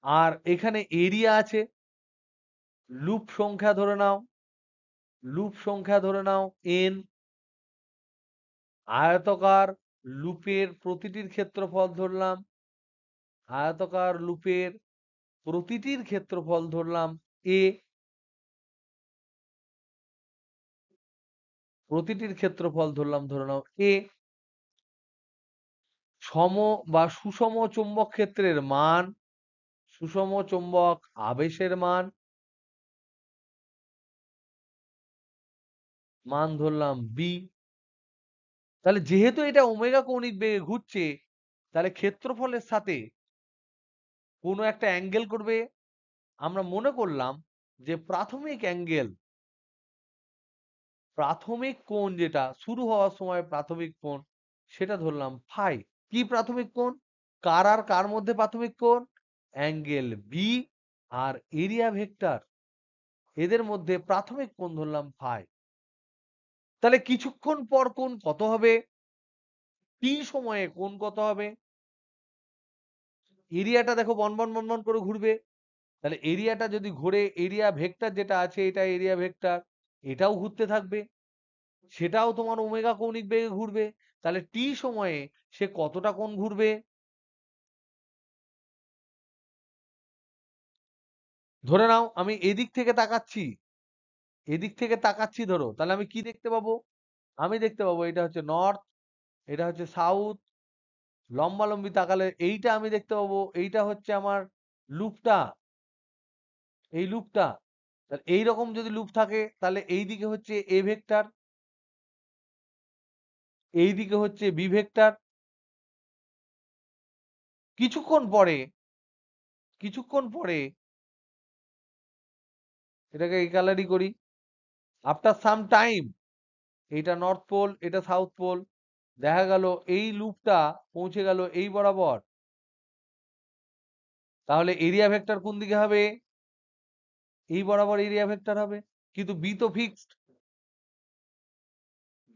আর এখানে এরিয়া আছে, লুপ সংখ্যা ধরে নাও, লুপ সংখ্যা ধরে নাও n। আয়তকার লুপের প্রতিটির ক্ষেত্রফল ধরলাম, আয়তকার লুপের প্রতিটির ক্ষেত্রফল ধরলাম a, প্রতিটির ক্ষেত্রফল ধরলাম ধরে নাও a। সম বা সুষম চৌম্বক ক্ষেত্রের মান, সুষম চৌম্বক আবেশের মান, মান ধরলাম b। তাহলে যেহেতু এটা ওমেগা কৌণিক বেগে ঘুরছে, তাহলে ক্ষেত্রফলের সাথে কোনো একটা অ্যাঙ্গেল করবে। আমরা মনে করলাম যে প্রাথমিক কোণ যেটা শুরু হওয়ার সময় প্রাথমিক কোণ, সেটা ধরলাম ফাই। কি প্রাথমিক কোণ? কার আর কার মধ্যে প্রাথমিক কোণ? অ্যাঙ্গেল বি আর এরিয়া ভেক্টর, এদের মধ্যে প্রাথমিক কোণ ধরলাম ফাই। তাহলে কিছুক্ষণ পর কোণ কত হবে? টি সময়ে কোণ কত হবে? এরিয়াটা দেখো বনবন বনবন করে ঘুরবে। তাহলে এরিয়াটা যদি ঘুরে, এরিয়া ভেক্টর যেটা আছে এটা এরিয়া ভেক্টর, এটাও ঘুরতে থাকবে, সেটাও তোমার ওমেগা কৌণিক বেগে ঘুরবে। তাহলে টি সময়ে সে কতটা কোণ ঘুরবে? ধরে নাও আমি এদিক থেকে তাকাচ্ছি, এদিক থেকে তাকাচ্ছি ধরো, তাহলে আমি কি দেখতে পাবো? আমি দেখতে পাবো এটা হচ্ছে নর্থ, এটা হচ্ছে সাউথ। লম্বালম্বি তাকালে এইটা আমি দেখতে পাবো, এইটা হচ্ছে আমার লুপটা, এই লুপটা। তাহলে এইরকম যদি লুপ থাকে তাহলে এইদিকে হচ্ছে এ ভেক্টর, এইদিকে হচ্ছে বি ভেক্টর। কিছুক্ষণ পরে কিছুক্ষণ পরে এটাকে এই কালারই করি। আফটার সাম টাইম, এটা নর্থ পোল, এটা সাউথ পোল, দেখা গেল এই লুপটা পৌঁছে গেল এই বরাবর। তাহলে এরিয়া ভেক্টর কোন দিকে হবে? এই বরাবর এরিয়া ভেক্টর হবে। কিন্তু বি তো ফিক্সড,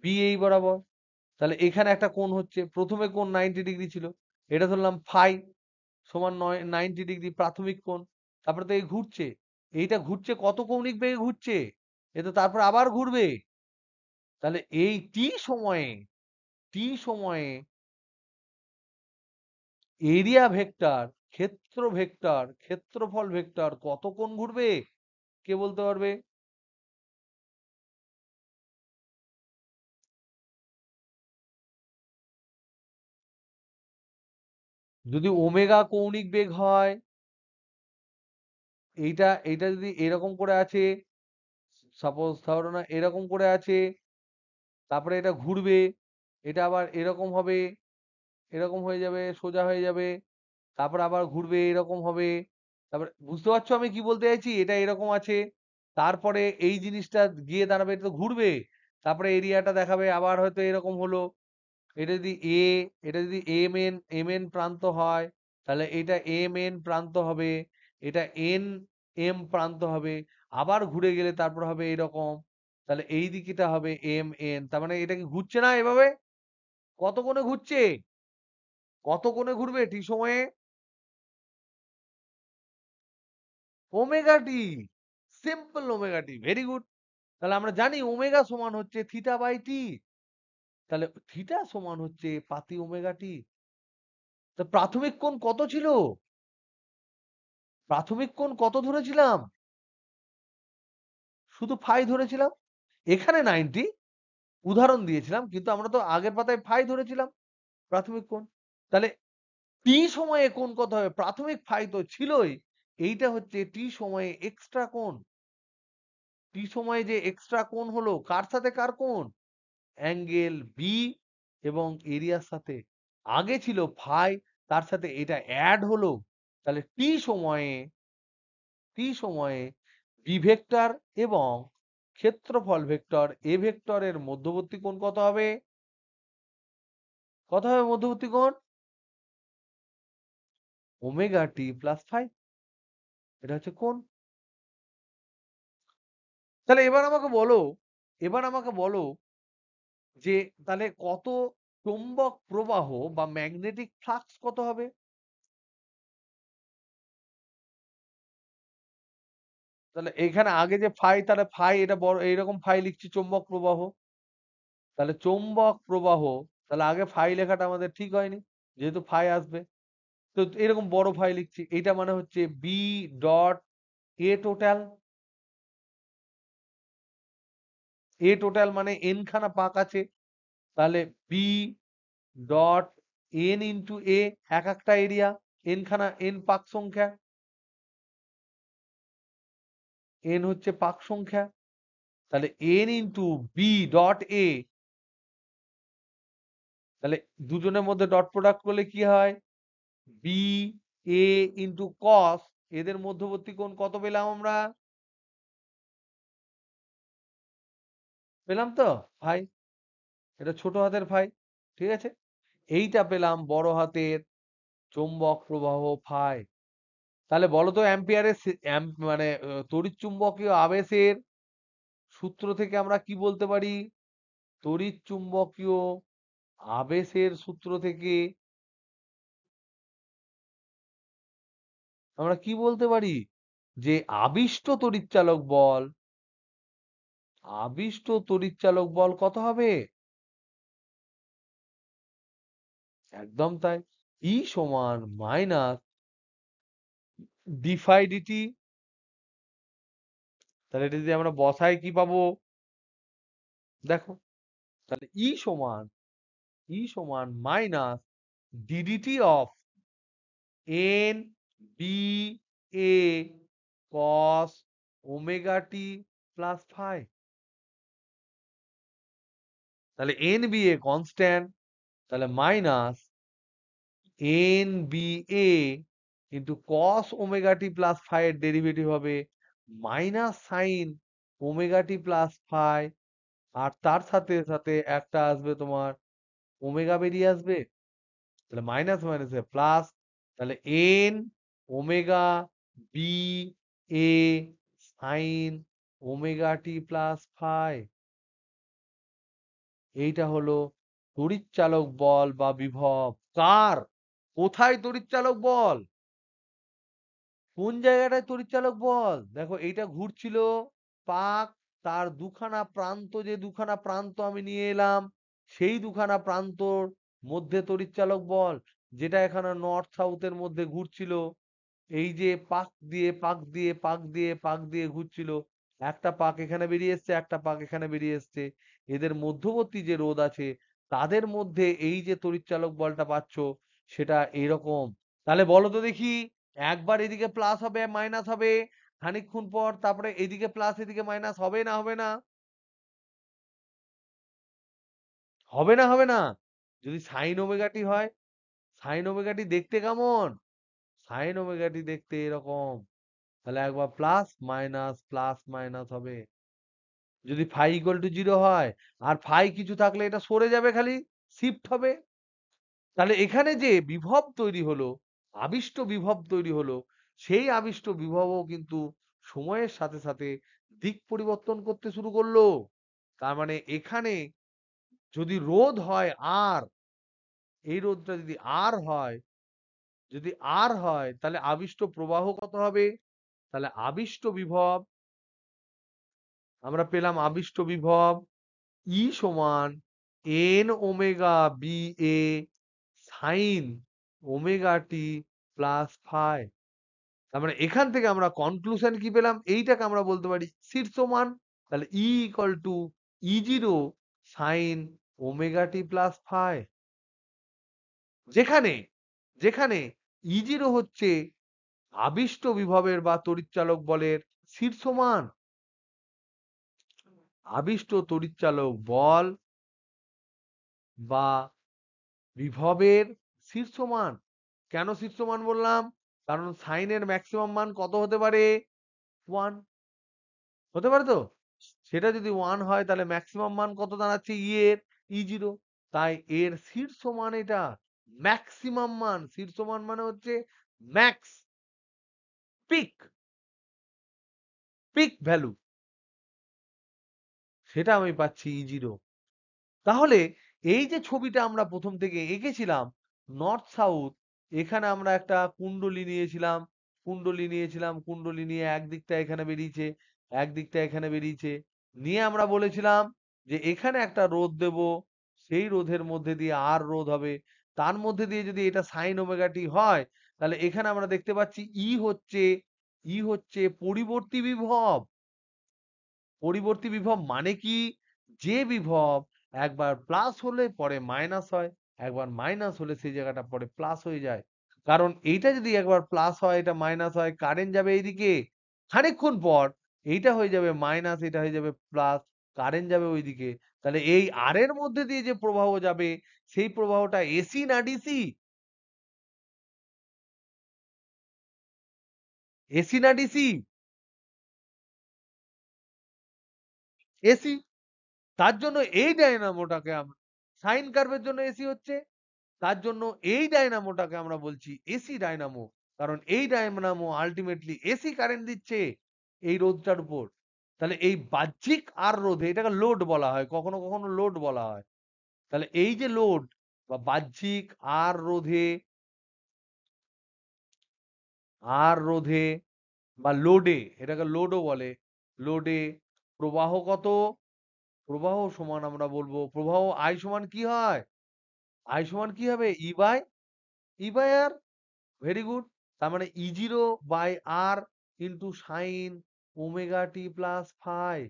বি এই বরাবর। তাহলে এখানে একটা কোণ হচ্ছে, প্রথমে কোণ 90 ডিগ্রি ছিল, এটা ধরলাম ফাই সমান 90 ডিগ্রি প্রাথমিক কোণ। তারপরে তো এই ঘুরছে, এইটা ঘুরছে কত কৌণিক বেগে ঘুরছে? এ তো তারপর আবার ঘুরবে। তাহলে এই টি সময়ে এরিয়া ভেক্টর, ক্ষেত্র ভেক্টর, ক্ষেত্রফল ভেক্টর কত কোণ ঘুরবে? কে বলতে পারবে? যদি ওমেগা কৌণিক বেগ হয়, এইটা এইটা যদি এরকম করে আছে, সাপোজ ধারণা এরকম করে আছে, তারপরে এটা ঘুরবে, এটা আবার এরকম হবে, এরকম হয়ে যাবে, সোজা হয়ে যাবে, তারপর আবার ঘুরবে, এরকম হবে। তারপরে বুঝতে পারছো আমি কি বলতে চাইছি? এটা এরকম আছে। তারপরে এই জিনিসটা গিয়ে দাঁড়াবে, এটা তো ঘুরবে। তারপরে এরিয়াটা দেখাবে, আবার হয়তো এরকম হলো। এটা যদি এ, এটা যদি এম এন প্রান্ত হয়, তাহলে এটা এম এন প্রান্ত হবে, এটা এন এম প্রান্ত হবে। আবার ঘুরে গেলে তারপর হবে এরকম। তাহলে এই দিকটা হবে এম এন। তার মানে এটা কি ঘুরছে না এভাবে? কত কোণে ঘুরছে? কত কোণে ঘুরবে টি সময়ে? Omega t. Simple omega t, very good. তাহলে আমরা জানি ওমেগা সমান হচ্ছে থিটা বাই টি। তাহলে থিটা সমান হচ্ছে পাতি ওমেগা টি। তা প্রাথমিক কোণ কত ছিল? প্রাথমিক কোণ কত ধরেছিলাম? শুধু ফাই ধরেছিলাম। এখানে 90 উদাহরণ দিয়েছিলাম, কিন্তু আমরা তো আগের পাতায় ফাই ধরেছিলাম প্রাথমিক কোণ। তাহলে টি সময়ে কোণ কত হবে? প্রাথমিক ফাই তো ছিলই, এইটা হচ্ছে টি সময়ে এক্সট্রা কোণ। টি সময়ে যে এক্সট্রা কোণ হলো, কার সাথে কার কোণ? অ্যাঙ্গেল বি এবং এরিয়ার সাথে। আগে ছিল ফাই, তার সাথে এটা অ্যাড হলো। তাহলে টি সময়ে বি ভেক্টর এবং ক্ষেত্রফল ভেক্টর এ ভেক্টরের মধ্যবর্তী কোণ কত হবে? কত হবে মধ্যবর্তী কোণ? Omega T plus phi. এটা হচ্ছে কোণ। তাহলে এবার আমাকে বলো যে তাহলে কত চৌম্বক প্রবাহ বা ম্যাগনেটিক ফ্লাক্স কত হবে? তাহলে এখানে আগে যে ফাই, তাহলে ফাই এটা বড় এইরকম ফাই লিখছি চৌম্বক প্রবাহ। তাহলে চৌম্বক প্রবাহ, তাহলে আগে ফাই লেখাটা আমাদের ঠিক হয়নি, যেহেতু ফাই আসবে। তো এরকম বড় ফাই লিখছি, এটা মানে হচ্ছে B dot A total. A total মানে এন খানা পাক আছে। তাহলে B dot N into A, এক একটা এরিয়া, এন খানা, এন পাক সংখ্যা, এন হচ্ছে পাক সংখ্যা। তাহলে N into B dot A, তাহলে দুজনের মধ্যে ডট প্রোডাক্ট করলে কি হয়? বি এ ইন্টু কস, এদের মধ্যবর্তী কোণ কত পেলাম আমরা? পেলাম তো ভাই? এটা ছোট হাতের ফাই, ঠিক আছে। এইটা পেলাম বড় হাতের চৌম্বক প্রবাহ ফাই। তাহলে বলো তো অ্যাম্পিয়ারের মানে তড়িৎ চুম্বকীয় আবেশের সূত্র থেকে আমরা কি বলতে পারি? তড়িৎ চুম্বকীয় আবেশের সূত্র থেকে আমরা কি বলতে পারি? যে আবিষ্ট তড়িৎচালক বল কত হবে? একদম তাই। ই সমান মাইনাস ডি ফাই ডিটি। তাহলে এটা যদি আমরা বসাই কি পাবো? দেখো, তাহলে ই সমান minus DDT of N B A cos omega T plus phi. তাহলে এন বি এ কনস্ট্যান্ট, তাহলে minus N B A into cos omega T plus phi এর ডেরিভেটিভ হবে minus sine omega T plus phi. আর তার সাথে সাথে একটা আসবে তোমার ওমেগা বেরিয়ে আসবে। তাহলে মাইনাস মাইনাসে প্লাস। তাহলে N omega B A sine omega T plus phi. এইটা হলো তড়িৎচালক বল বা বিভব। কার? কোথায় তড়িৎচালক বল? কোন জায়গাটায় তড়িৎচালক বল? দেখো এইটা ঘুরছিল পাক, তার দুখানা প্রান্ত, যে দুখানা প্রান্ত আমি নিয়ে এলাম, সেই দুখানা প্রান্তর মধ্যে তড়িৎচালক বল, যেটা এখানে নর্থ সাউথের মধ্যে ঘুরছিল। এই যে পাক দিয়ে পাক দিয়ে পাক দিয়ে পাক দিয়ে ঘুরছিল, একটা পাক এখানে বেরিয়ে এসছে, একটা পাক এখানে বেরিয়ে এসছে। এদের মধ্যবর্তী যে রোধ আছে, তাদের মধ্যে এই যে তড়িৎচালক বলটা পাচ্ছ, সেটা এরকম। তাহলে বলো তো দেখি, একবার এদিকে প্লাস হবে মাইনাস হবে, খানিকক্ষণ পর তারপরে এদিকে প্লাস এদিকে মাইনাস হবে না হবে না? হবে না হবে না? যদি সাইন ওমেগা টি হয়, সাইন ওমেগা টি দেখতে কেমন? সাইন ওমেগা টি দেখতে এরকম। তাহলে একবার প্লাস মাইনাস হবে। যদি ফাই ইকুয়াল টু 0 হয় আর ফাই কিছু থাকলে এটা সরে যাবে, খালি শিফট হবে। তাহলে এখানে যে বিভব তৈরি হলো, আবিষ্ট বিভব তৈরি হলো, সেই আবিষ্ট বিভবও কিন্তু সময়ের সাথে সাথে দিক পরিবর্তন করতে শুরু করলো। তার মানে এখানে যদি রোধ হয় আর, এই রোধটা যদি আর হয়, যদি আর হয় তাহলে আবিষ্ট প্রবাহ কত হবে? তাহলে আবিষ্ট বিভব, আমরা পেলাম আবিষ্ট বিভব ই সমান N omega B A sine omega T plus phi. তার মানে এখান থেকে আমরা কনক্লুশন কি পেলাম? এইটাকে আমরা বলতে পারি শীর্ষ মান। তাহলে E equal to E zero sine omega T plus phi. যেখানে যেখানে ই জিরো হচ্ছে আবিষ্ট বিভবের বা তড়িৎচালক বলের শীর্ষ মান। আবিষ্ট তড়িৎচালক বল বা বিভবের শীর্ষ মান। কেন শীর্ষ মান বললাম? কারণ সাইনের ম্যাক্সিমাম মান কত হতে পারে? 1 হতে পারে তো। সেটা যদি 1 হয় তাহলে ম্যাক্সিমাম মান কত দাঁড়াচ্ছে ই এর? ই জিরো। তাই এর শীর্ষ মান এটা, ম্যাক্সিমাম মান। শীর্ষ মান মানে হচ্ছে ম্যাক্স, পিক, পিক ভ্যালু, সেটা আমি পাচ্ছি ই জিরো। তাহলে এই যে ছবিটা আমরা প্রথম থেকে এঁকেছিলাম নর্থ সাউথ, এখানে আমরা একটা কুণ্ডলী নিয়েছিলাম, কুণ্ডলী নিয়ে একদিকটা এখানে বেরিয়েছে, একদিকটা এখানে বেরিয়েছে, নিয়ে আমরা বলেছিলাম যে এখানে একটা রোধ দেব, সেই রোধের মধ্যে দিয়ে আর রোধ হবে, তার মধ্যে দিয়ে যদি এটা সাইন ওমেগা টি হয়, তাহলে এখানে আমরা দেখতে পাচ্ছি ই হচ্ছে পরিবর্তী বিভব। পরিবর্তী বিভব মানে কি? যে বিভব একবার প্লাস হলে পরে মাইনাস হয়, একবার মাইনাস হলে সেই জায়গাটা পরে প্লাস হয়ে যায়। কারণ এইটা যদি একবার প্লাস হয়, এটা মাইনাস হয়, কারেন্ট যাবে এইদিকে, খানিকক্ষণ পর এইটা হয়ে যাবে মাইনাস, এটা হয়ে যাবে প্লাস, কারেন্ট যাবে ওইদিকে। তাহলে এই আর এর মধ্যে দিয়ে যে প্রবাহ যাবে, সেই প্রবাহটা এসি না ডিসি? এসি না ডিসি? এসি। তার জন্য এই ডায়নামোটাকে আমরা, সাইন কার্ভের জন্য এসি হচ্ছে, তার জন্য এই ডায়নামোটাকে আমরা বলছি এসি ডায়নামো। কারণ এই ডায়নামো আলটিমেটলি এসি কারেন্ট দিচ্ছে এই রোধটার উপর। তাহলে এই বাহ্যিক আর রোধে, এটাকে লোড বলা হয়, কখনো কখনো লোড বলা হয়। তাহলে এই যে লোড বা বাহ্যিক আর রোধে বা লোডে, এটাকে লোডও বলে, লোডে প্রবাহ কত? প্রবাহ সমান আমরা বলবো, প্রবাহ আই সমান কি হয়? আই সমান কি হবে? E by R. Very good. তার মানে E zero by R into sine omega T plus phi.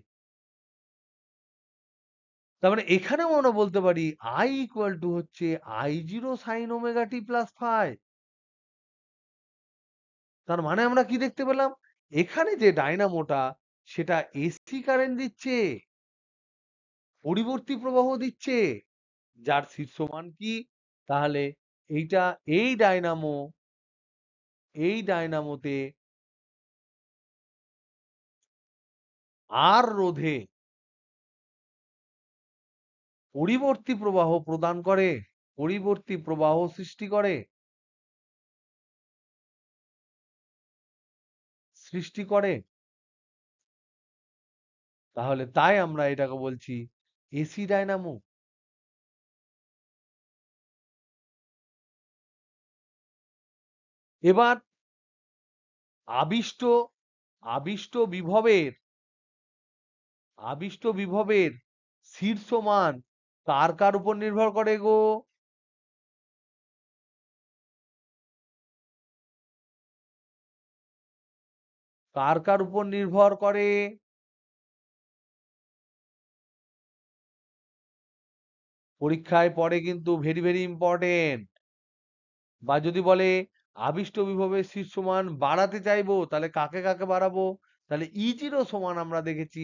তার মানে এখানেও আমরা বলতে পারি আই ইকুয়াল টু হচ্ছে I zero sine omega T plus phi. তার মানে আমরা কি দেখতে পেলাম? এখানে যে ডায়নামোটা, সেটা এসি কারেন্ট দিচ্ছে, পরিবর্তী প্রবাহ দিচ্ছে, যার শীর্ষ মান কি? তাহলে এইটা, এই ডায়নামো, এই ডায়নামোতে আর রোধে পরিবর্তী প্রবাহ প্রদান করে, পরিবর্তী প্রবাহ সৃষ্টি করে। তাহলে তাই আমরা এটাকে বলছি এসি ডায়নামো। এবার আবিষ্ট আবিষ্ট বিভবের আবিষ্ট বিভবের শীর্ষ মান কার কার উপর নির্ভর করে গো? কার কার উপর নির্ভর করে? পরীক্ষায় পড়ে কিন্তু, ভেরি ভেরি ইম্পর্টেন্ট। বা যদি বলে আবিষ্ট বিভবের শীর্ষ মান বাড়াতে চাইবো, তাহলে কাকে কাকে বাড়াবো? তাহলে ই জিরো সমান আমরা দেখেছি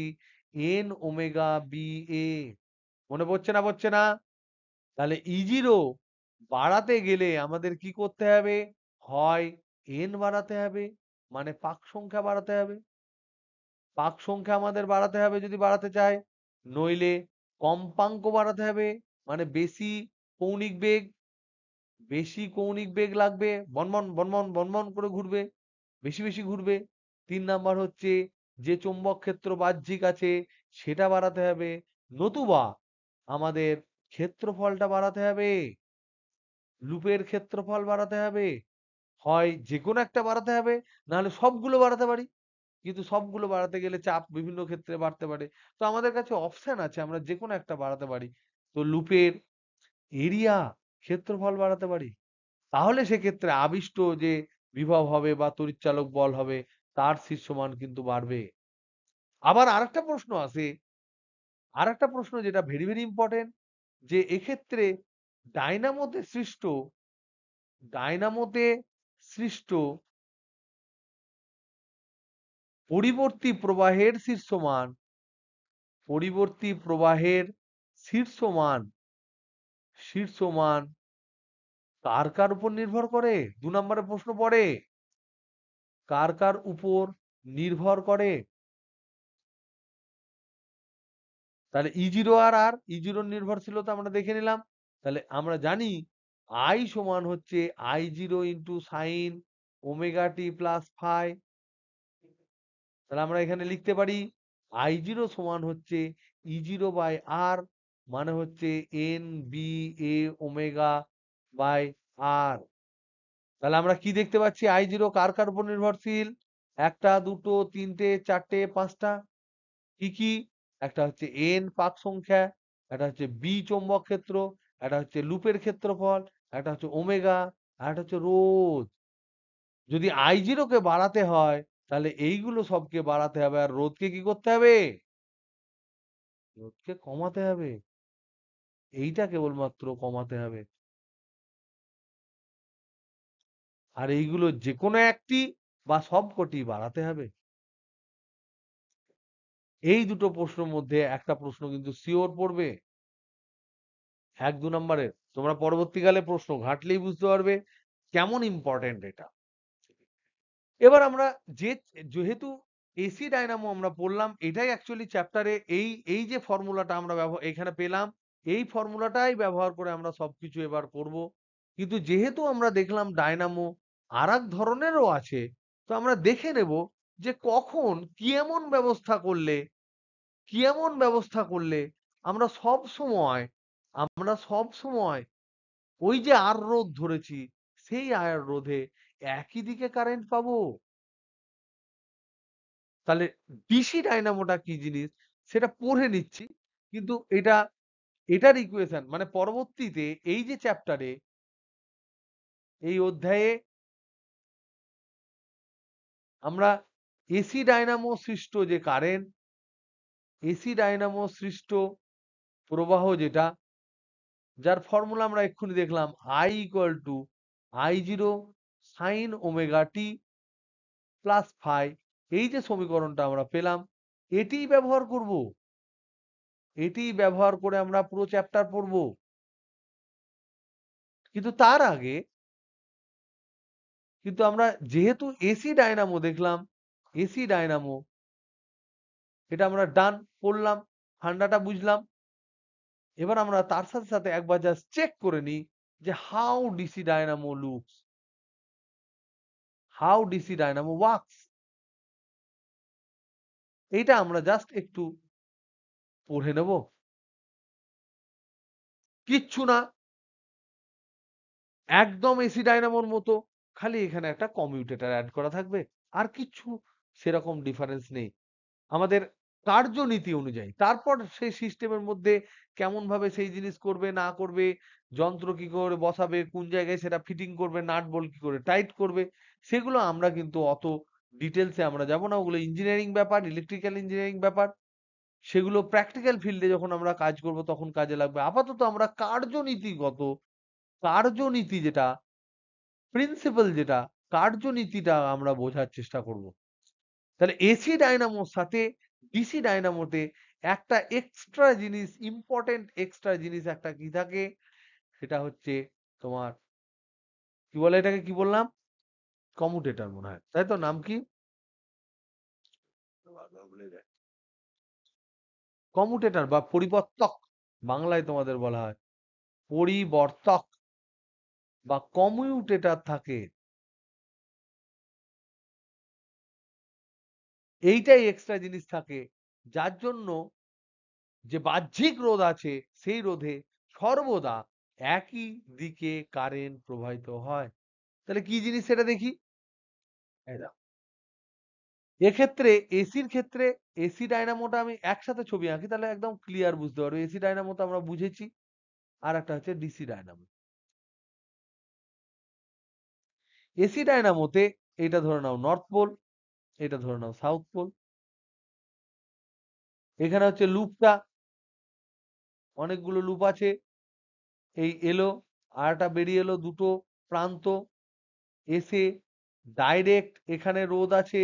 এন ওমেগা বি এ। মনে পড়ছে না? তাহলে ই জিরো বাড়াতে গেলে আমাদের কি করতে হবে? হয় n বাড়াতে হবে, মানে পাক সংখ্যা বাড়াতে হবে। পাক সংখ্যা আমাদের বাড়াতে হবে যদি বাড়াতে চাই, নইলে কম্পাঙ্ক বাড়াতে হবে, মানে বেশি কৌণিক বেগ লাগবে, বনবন বনবন বনবন করে ঘুরবে, বেশি বেশি ঘুরবে। 3 নাম্বার হচ্ছে যে চৌম্বক ক্ষেত্র বাহ্যিক আছে সেটা বাড়াতে হবে, নতুবা আমাদের ক্ষেত্রফলটা বাড়াতে হবে, লুপের ক্ষেত্রফল বাড়াতে হবে। হয় যেকোনো একটা বাড়াতে হবে, নাহলে সবগুলো বাড়াতে পারি। কিন্তু সবগুলো বাড়াতে গেলে চাপ বিভিন্ন ক্ষেত্রে বাড়তে পারে। তো আমাদের কাছে অপশন আছে, আমরা যেকোনো একটা বাড়াতে পারি। তো লুপের এরিয়া, ক্ষেত্রফল বাড়াতে পারি। তাহলে সেক্ষেত্রে আবিষ্ট যে বিভব হবে বা তড়িৎচালক বল হবে তার শীর্ষমান কিন্তু বাড়বে। আবার আরেকটা প্রশ্ন যেটা ভেরি ভেরি ইম্পর্টেন্ট, যে এক্ষেত্রে ডায়নামোতে সৃষ্ট ডায়নামোতে সৃষ্ট পরিবর্তী প্রবাহের শীর্ষমান পরিবর্তী প্রবাহের শীর্ষমান শীর্ষমান কার উপর নির্ভর করে? 2 নম্বরে প্রশ্ন পড়ে, কার উপর নির্ভর করে? তাহলে E0 আর E0 নির্ভরশীলতা আমরা দেখে নিলাম। তাহলে আমরা জানি I সমান হচ্ছে I0 into sine omega T plus phi. তাহলে আমরা এখানে লিখতে পারি I0 সমান হচ্ছে E0 বাই আর, মানে হচ্ছে N B A omega by R. তাহলে আমরা কি দেখতে পাচ্ছি? I0 কার উপর নির্ভরশীল? একটা, দুটো, তিনটে, চারটে, পাঁচটা। কি কি? একটা হচ্ছে এন পাক সংখ্যা, একটা হচ্ছে বি চৌম্বক ক্ষেত্র, একটা হচ্ছে লুপের ক্ষেত্রফল, একটা হচ্ছে ওমেগা, আর একটা হচ্ছে রোধ। যদি I0 কে বাড়াতে হয় তাহলে এইগুলো সবকে বাড়াতে হবে, আর রোধকে কি করতে হবে? রোধকে কমাতে হবে। এইটা কেবলমাত্র কমাতে হবে। আর এইগুলো যেকোনো একটি বা সবকটি বাড়াতে হবে। এই দুটো প্রশ্নের মধ্যে একটা প্রশ্ন কিন্তু শিওর পড়বে, 1-2 নম্বরের। তোমরা পরবর্তীকালে প্রশ্ন ঘাটলেই বুঝতে পারবে কেমন ইম্পর্টেন্ট এটা। এবার আমরা যে যেহেতু এসি ডায়নামো আমরা পড়লাম, এটাই অ্যাকচুয়ালি চ্যাপ্টারে এই যে ফর্মুলাটা আমরা এখানে পেলাম, এই ফর্মুলাটাই ব্যবহার করে আমরা সবকিছু এবার করব। কিন্তু যেহেতু আমরা দেখলাম ডায়নামো আরেক ধরনেরও আছে, তো আমরা দেখে নেব যে কখন কি এমন ব্যবস্থা করলে আমরা সব সময় ওই যে আর রোধ ধরেছি সেই আর রোধে একই দিকে কারেন্ট পাবো। তাহলে ডিসি ডায়নামোটা কি জিনিস সেটা পড়ে নিচ্ছি, কিন্তু এটার ইকুয়েশন মানে পরবর্তীতে এই যে চ্যাপ্টারে এই অধ্যায়ে আমরা এসি ডায়নামো সৃষ্ট প্রবাহ যেটা, যার ফর্মুলা আমরা এক্ষুনি দেখলাম, I equal to I0 sine omega T plus phi. এই যে সমীকরণটা আমরা পেলাম, এটিই ব্যবহার করব, এটি ব্যবহার করে আমরা পুরো চ্যাপ্টার পড়ব। কিন্তু তার আগে আমরা যেহেতু এসি ডায়নামো দেখলাম, এসি ডায়নামো এটা আমরা ডান পড়লাম, ঠান্ডাটা বুঝলাম। এবার আমরা তার সাথে সাথে একবার জাস্ট চেক করে নিই যে how DC Dynamo looks, how DC Dynamo works. এইটা আমরা জাস্ট একটু পড়ে নেব, কিচ্ছু না, একদম এসি ডায়নামোর মতো, খালি এখানে একটা কমিউটেটর অ্যাড করা থাকবে, আর কিচ্ছু সেরকম ডিফারেন্স নেই আমাদের কার্যনীতি অনুযায়ী। তারপর সেই সিস্টেমের মধ্যে কেমন ভাবে সেই জিনিস করবে না করবে, যন্ত্র কি করে বসাবে, কোন জায়গায় সেটা ফিটিং করবে, নাট বোল্ট কি করে টাইট করবে, সেগুলো আমরা কিন্তু অত ডিটেলসে আমরা যাব না। ওগুলো ইঞ্জিনিয়ারিং ব্যাপার, ইলেকট্রিক্যাল ইঞ্জিনিয়ারিং ব্যাপার, সেগুলো প্র্যাকটিক্যাল ফিল্ডে যখন আমরা কাজ করব তখন কাজে লাগবে। আপাতত আমরা কার্যনীতি যেটা, প্রিন্সিপাল যেটা, কার্যনীতিটা আমরা বোঝার চেষ্টা করব। তাহলে এসি ডায়নামোর সাথে ডিসি ডায়নামোতে একটা এক্সট্রা জিনিস, ইম্পর্টেন্ট এক্সট্রা জিনিস একটা কি থাকে, সেটা হচ্ছে তোমার কি বলে এটাকে, কি বললাম, কমিউটেটর মনে হয়, তাই তো? নাম কি? কমিউটেটর বা পরিবর্তক বাংলায় তোমাদের বলা হয়। পরিবর্তক বা কমিউটেটর থাকে, এইটাই এক্সট্রা জিনিস থাকে, যার জন্য যে বাহ্যিক রোধ আছে সেই রোধে সর্বদা একই দিকে কারেন্ট প্রবাহিত হয়। তাহলে কি জিনিস সেটা দেখি। এই দেখো, এক্ষেত্রে এসির ক্ষেত্রে এসি ডায়নামোটা আমি একসাথে ছবি আঁকি তাহলে একদম ক্লিয়ার বুঝতে পারবে। এসি ডায়নামো তো আমরা বুঝেছি, আর একটা হচ্ছে ডিসি ডায়নামো। এসি ডায়নামোতে এটা ধরে নাও নর্থ পোল, এটা ধরে নাও সাউথ পোল। এখানে হচ্ছে লুপটা, অনেকগুলো লুপ আছে, এই এলো আর একটা বেরিয়ে এলো, দুটো প্রান্ত এসে ডাইরেক্ট এখানে রোধ আছে,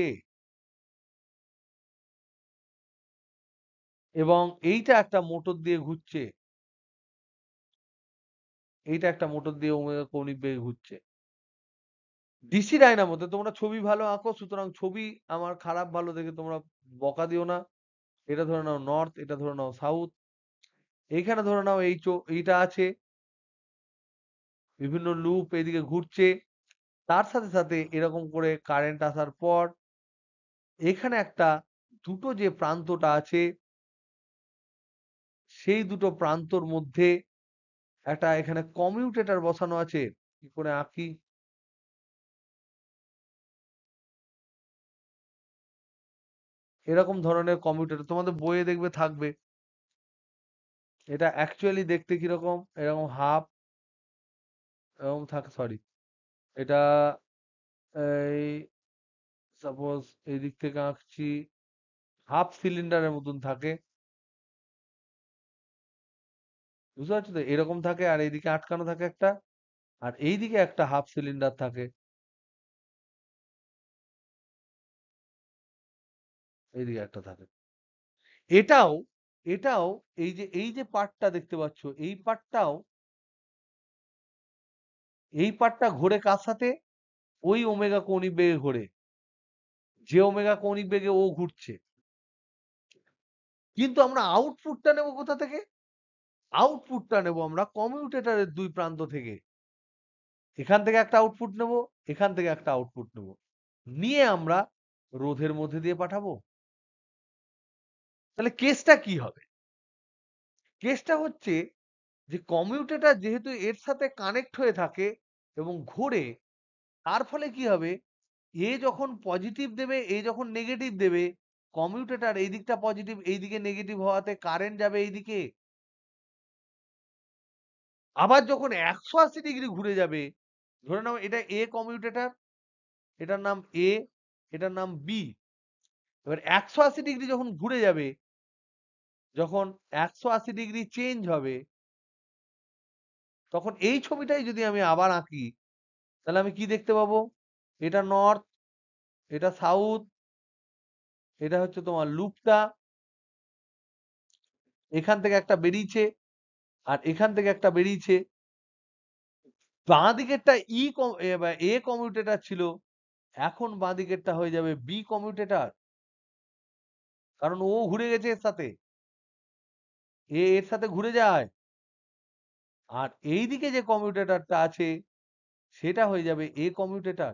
এবং এইটা একটা মোটর দিয়ে ঘুরছে, এইটা একটা মোটর দিয়ে ওমেগা কৌণিক বেগে ঘুরছে। ডিসি ডায়নামোতে তোমরা ছবি ভালো আঁকো, সুতরাং ছবি আমার খারাপ ভালো দেখে তোমরা বকা দিও না। এটা ধরে নাও নর্থ, এটা ধরে নাও সাউথ, এইখানে ধরে নাও এইটা আছে, বিভিন্ন লুপ এইদিকে ঘুরছে। তার সাথে সাথে এরকম করে কারেন্ট আসার পর এখানে একটা দুটো যে প্রান্তটা আছে সেই দুটো প্রান্তর মধ্যে একটা এখানে কমিউটেটর বসানো আছে। কি করে আঁকি? এরকম ধরনের কমিউটেটর তোমাদের বইয়ে দেখবে থাকবে। এটা অ্যাকচুয়ালি দেখতে কিরকম, এরকম হাফ এরকম থাকে, সরি এটা এই সাপোজ এই দিক থেকে আঁকছি, হাফ সিলিন্ডারের মতন থাকে, বুঝতে পারছো তো? এরকম থাকে আর এইদিকে আটকানো থাকে একটা, আর এইদিকে একটা হাফ সিলিন্ডার থাকে, এইদিকে একটা থাকে। এটাও এটাও এই যে পার্টটা দেখতে পাচ্ছ, এই পার্টটা ঘোরে কার সাথে? ওই ওমেগা কৌণিক বেগে ঘোরে, যে ওমেগা কৌণিক বেগে ও ঘুরছে। কিন্তু আমরা আউটপুটটা নেব কোথা থেকে? আউটপুটটা নেব আমরা কমিউটেটরের দুই প্রান্ত থেকে। এখান থেকে একটা আউটপুট নেব, এখান থেকে একটা আউটপুট নেব, নিয়ে আমরা রোধের মধ্যে দিয়ে পাঠাবো। তাহলে কেসটা কি হবে? কেসটা হচ্ছে যে কমিউটেটর যেহেতু এর সাথে কানেক্ট হয়ে থাকে এবং ঘোরে, তার ফলে কি হবে, এ যখন পজিটিভ দেবে, এ যখন নেগেটিভ দেবে, কমিউটেটর এই দিকটা পজিটিভ এই দিকে নেগেটিভ হওয়াতে কারেন্ট যাবে এইদিকে। আবার যখন 180 ডিগ্রি ঘুরে যাবে, ধরে নাও এটা এ কমিউটেটর, এটার নাম এ, এটার নাম বি। এবার 180 ডিগ্রি যখন ঘুরে যাবে, যখন 180 ডিগ্রি চেঞ্জ হবে, তখন এই ছবিটাই যদি আমি আবার আঁকি, তাহলে আমি কি দেখতে পাবো? এটা নর্থ, এটা সাউথ, এটা হচ্ছে তোমার লুপটা, এখান থেকে একটা বেরিয়েছে আর এখান থেকে একটা বেরিয়েছে। বাঁ দিকেরটা এ কমিউটেটর ছিল, এখন বাঁ দিকেরটা হয়ে যাবে বি কমিউটেটর, কারণ ও ঘুরে গেছে এর সাথে, এর সাথে ঘুরে যায়। আর এইদিকে যে কমিউটেটরটা আছে সেটা হয়ে যাবে এ কমিউটেটর,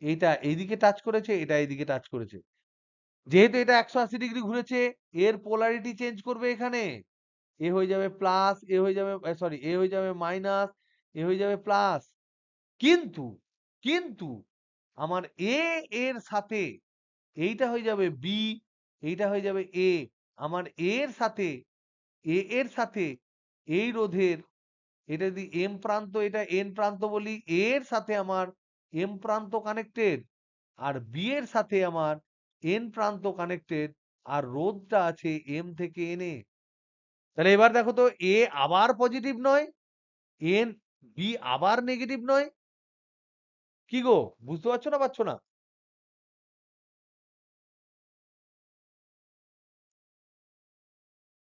এইটা এইদিকে টাচ করেছে, এটা এইদিকে টাচ করেছে। যেহেতু এটা 180 ডিগ্রি ঘুরেছে, এর পোলারিটি চেঞ্জ করবে এখানে, এ হয়ে যাবে প্লাস, এ হয়ে যাবে সরি, এ হয়ে যাবে মাইনাস, এ হয়ে যাবে প্লাস। কিন্তু কিন্তু আমার এর সাথে এইটা হয়ে যাবে বি, এইটা হয়ে যাবে এ। আমার এর সাথে এর সাথে এই রোধের, এটা যদি এম প্রান্ত এটা এন প্রান্ত বলি, এর সাথে আমার এম প্রান্ত কানেক্টেড, আর বি এর সাথে আমার এন প্রান্ত কানেক্টেড, আর রোধটা আছে এম থেকে এনে। তাহলে এবার দেখো তো, এ আবার পজিটিভ নয়, এন বি আবার নেগেটিভ নয়। কি গো, বুঝতে পারছো না পারছো না?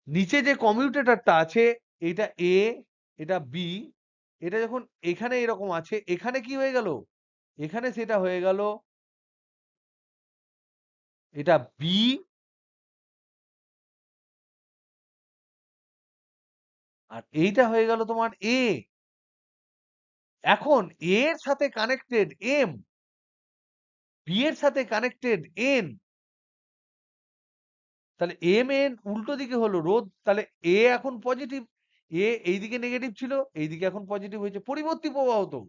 নিচে যে কমিউটেটরটা আছে, এটা এ, এটা বি, এটা যখন এখানে এরকম আছে, এখানে কি হয়ে গেল? এখানে সেটা হয়ে গেল, এটা বি, আর এইটা হয়ে গেল তোমার এ। এখন এর সাথে কানেক্টেড এম, বি এর সাথে কানেক্টেড এন, তাহলে এম এন উল্টো দিকে হলো রোধ, তাহলে এ এখন পজিটিভ, এ এইদিকে নেগেটিভ ছিল, এইদিকে এখন পজিটিভ হয়েছে, পরিবর্তী প্রবাহ তো,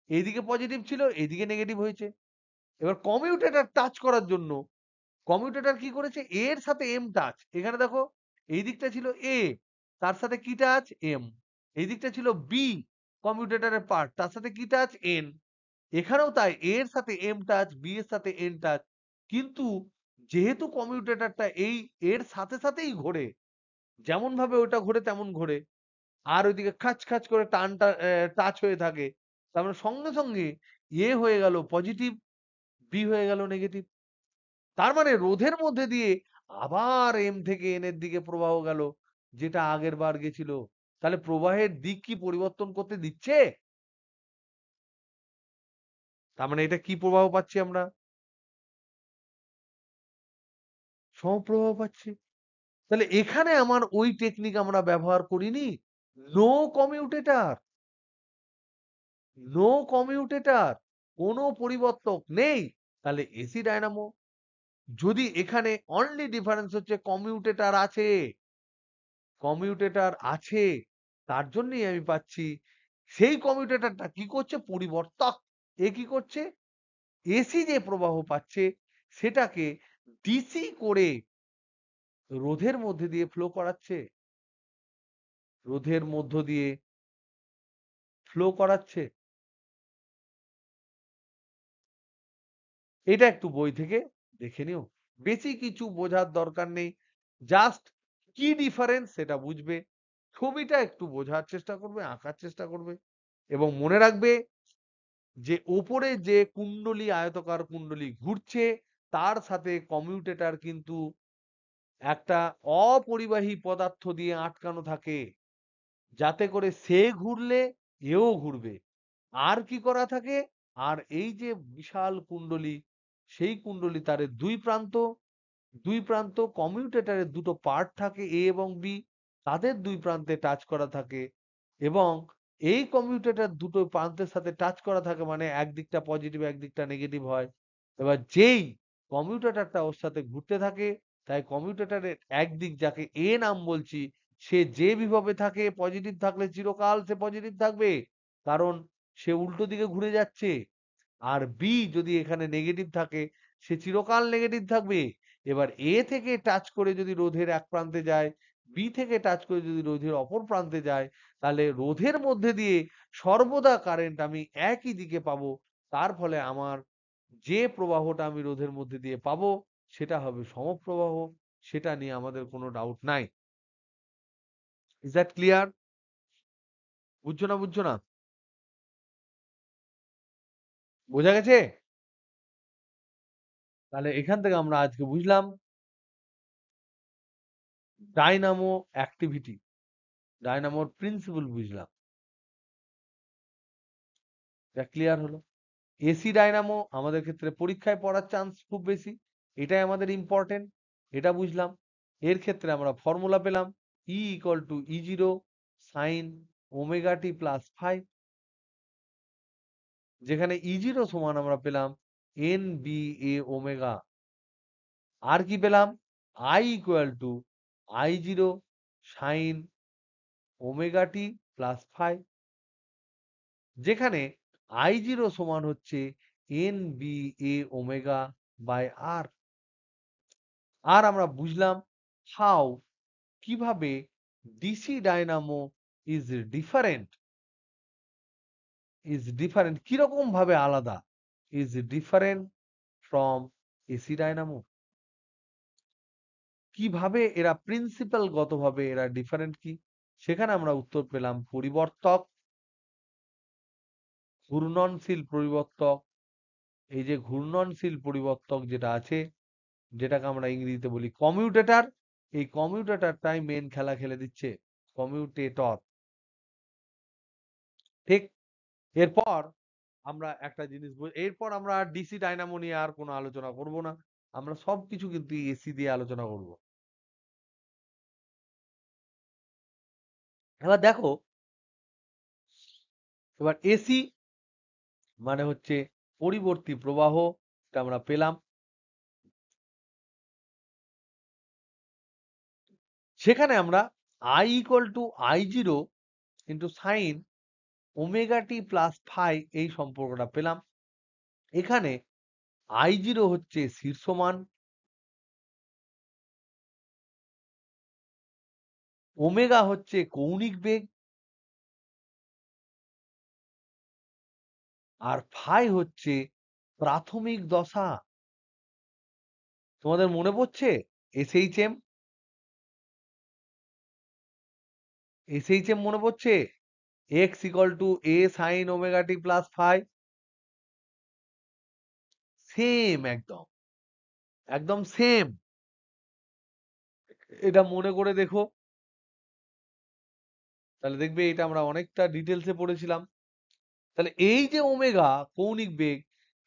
এইদিকে পজিটিভ ছিল, এইদিকে নেগেটিভ হয়েছে। এবার কমিউটেটর টাচ করার জন্য কমিউটেটর কি করেছে, এর সাথে এম টাচ, এখানে দেখো এই দিকটা ছিল এ, তার সাথে কি টাচ এম, এই দিকটা ছিল বি কমিউটেটরের পার্ট, তার সাথে কি টাচ এন, এখানেও তাই, এর সাথে এম টাচ, বি এর সাথে এন টাচ, কিন্তু যেহেতু কমিউটেটরটা এই এর সাথে সাথেই ঘোরে, যেমন ভাবে ওটা ঘোরে তেমন ঘোরে, আর ওইদিকে খাচ খাচ করে টানটা টাচ হয়ে থাকে, তার মানে সঙ্গে সঙ্গে এ হয়ে গেল পজিটিভ, বি হয়ে গেল নেগেটিভ। তার মানে রোধের মধ্যে দিয়ে আবার এম থেকে এন এর দিকে প্রবাহ গেল, যেটা আগের বার গেছিল। তাহলে প্রবাহের দিক কি পরিবর্তন করতে দিচ্ছে? তার মানে এটা কি প্রবাহ পাচ্ছি আমরা? সমপ্রবাহ পাচ্ছি। তাহলে এখানে আমার ওই টেকনিক আমরা ব্যবহার করিনি, নো কমিউটেটর, নো কমিউটেটর, কোনো পরিবর্তক নেই। তাহলে এসি ডায়নামো, যদি এখানে অনলি ডিফারেন্স হচ্ছে কমিউটেটর আছে, কমিউটেটর আছে, তার জন্যই আমি পাচ্ছি। সেই কমিউটেটরটা কি করছে, পরিবর্তক, এ কি করছে, এসি যে প্রবাহ পাচ্ছে সেটাকে ডিসি করে রোধের মধ্যে দিয়ে ফ্লো করাচ্ছে, রোধের মধ্য দিয়ে ফ্লো করাচ্ছে। এটা একটু বই থেকে দেখে নিও, বেশি কিছু বোঝার দরকার নেই, জাস্ট কি ডিফারেন্স সেটা বুঝবে, ছবিটা একটু বোঝার চেষ্টা করবে, আঁকার চেষ্টা করবে, এবং মনে রাখবে যে ওপরে যে কুণ্ডলী, আয়তকার কুণ্ডলী ঘুরছে, তার সাথে কমিউটেটর কিন্তু একটা অপরিবাহী পদার্থ দিয়ে আটকানো থাকে, যাতে করে সে ঘুরলে এও ঘুরবে। আর কি করা থাকে, আর এই যে বিশাল কুণ্ডলী, সেই কুণ্ডলী তারের দুই প্রান্ত কমিউটেটরের দুটো পার্ট থাকে, এ এবং বি, তাদের দুই প্রান্তে টাচ করা থাকে, এবং এই কমিউটেটর দুটো প্রান্তের সাথে টাচ করা থাকে মানে একদিকটা পজিটিভ একদিকটা নেগেটিভ হয়। এবার যেই কমিউটেটরটা ওর সাথে ঘুরতে থাকে, তাই কমিউটেটরের একদিক, যাকে এ নাম বলছি, সে যে বিভবে থাকে, পজিটিভ থাকলে চিরকাল সে পজিটিভ থাকবে, কারণ সে উল্টো দিকে ঘুরে যাচ্ছে। আর বি যদি এখানে নেগেটিভ থাকে, সে চিরকাল নেগেটিভ থাকবে। এবার এ থেকে টাচ করে যদি রোধের এক প্রান্তে যায়, বি থেকে টাচ করে যদি রোধের অপর প্রান্তে যায়, তাহলে রোধের মধ্যে দিয়ে সর্বদা কারেন্ট আমি একই দিকে পাবো। তার ফলে আমার যে প্রবাহটা আমি রোধের মধ্যে দিয়ে পাবো সেটা হবে সমপ্রবাহ, সেটা নিয়ে আমাদের কোনো ডাউট নাই। Is that clear? বুঝছো না বুঝছো না? বোঝা গেছে? তাহলে এখান থেকে আমরা আজকে বুঝলাম ডাইনামো অ্যাক্টিভিটি, ডায়নামোর প্রিন্সিপল বুঝলাম, এটা ক্লিয়ার হলো। এসি ডায়নামো আমাদের ক্ষেত্রে পরীক্ষায় পড়ার চান্স খুব বেশি, এটাই আমাদের ইম্পর্টেন্ট, এটা বুঝলাম। এর ক্ষেত্রে আমরা ফর্মুলা পেলাম, E equal to E zero sine omega T plus phi, যেখানে ই জিরো সমান আমরা পেলাম এন বি এ ওমেগা, আর কি পেলাম, I equal to I zero sine omega T plus phi, যেখানে আই জিরো সমান হচ্ছে N B A omega by R. আর আমরা বুঝলাম হাউ, কিভাবে ডিসি ডায়নামো ইজ ডিফারেন্ট, কিরকম ভাবে আলাদা, is different from AC Dynamo, কিভাবে এরা প্রিন্সিপাল গতভাবে এরা ডিফারেন্ট, কি সেখানে আমরা উত্তর পেলাম পরিবর্তক, ঘূর্ণনশীল পরিবর্তক। এই যে ঘূর্ণনশীল পরিবর্তক যেটা আছে, যেটাকে আমরা ইংরেজিতে বলি কমিউটেটর, এই কমিউটেটরটাই মেন খেলা খেলে দিচ্ছে, কমিউটেটর। ঠিক, এরপর আমরা একটা জিনিস এরপর আমরা ডিসি ডাইনামো নিয়ে আর কোনো আলোচনা করব না। আমরা সবকিছু কিন্তু এসি দিয়ে আলোচনা করব। এবার দেখো, এবার এসি মানে হচ্ছে পরিবর্তী প্রবাহ, এটা আমরা পেলাম। সেখানে আমরা I equal to I0 into sine omega T plus phi এই সম্পর্কটা পেলাম। এখানে I0 হচ্ছে শীর্ষমান, ওমেগা হচ্ছে কৌণিক বেগ, আর ফাই হচ্ছে প্রাথমিক দশা। তোমাদের মনে পড়ছে এসএইচএম? এসএইচএম মনে পড়ছে? X equal to A sine omega T plus phi. Same, একদম একদম সেম। এটা মনে করে দেখো, তাহলে দেখবে এটা আমরা অনেকটা ডিটেলসে পড়েছিলাম। তাহলে এই যে ওমেগা কৌণিক বেগ,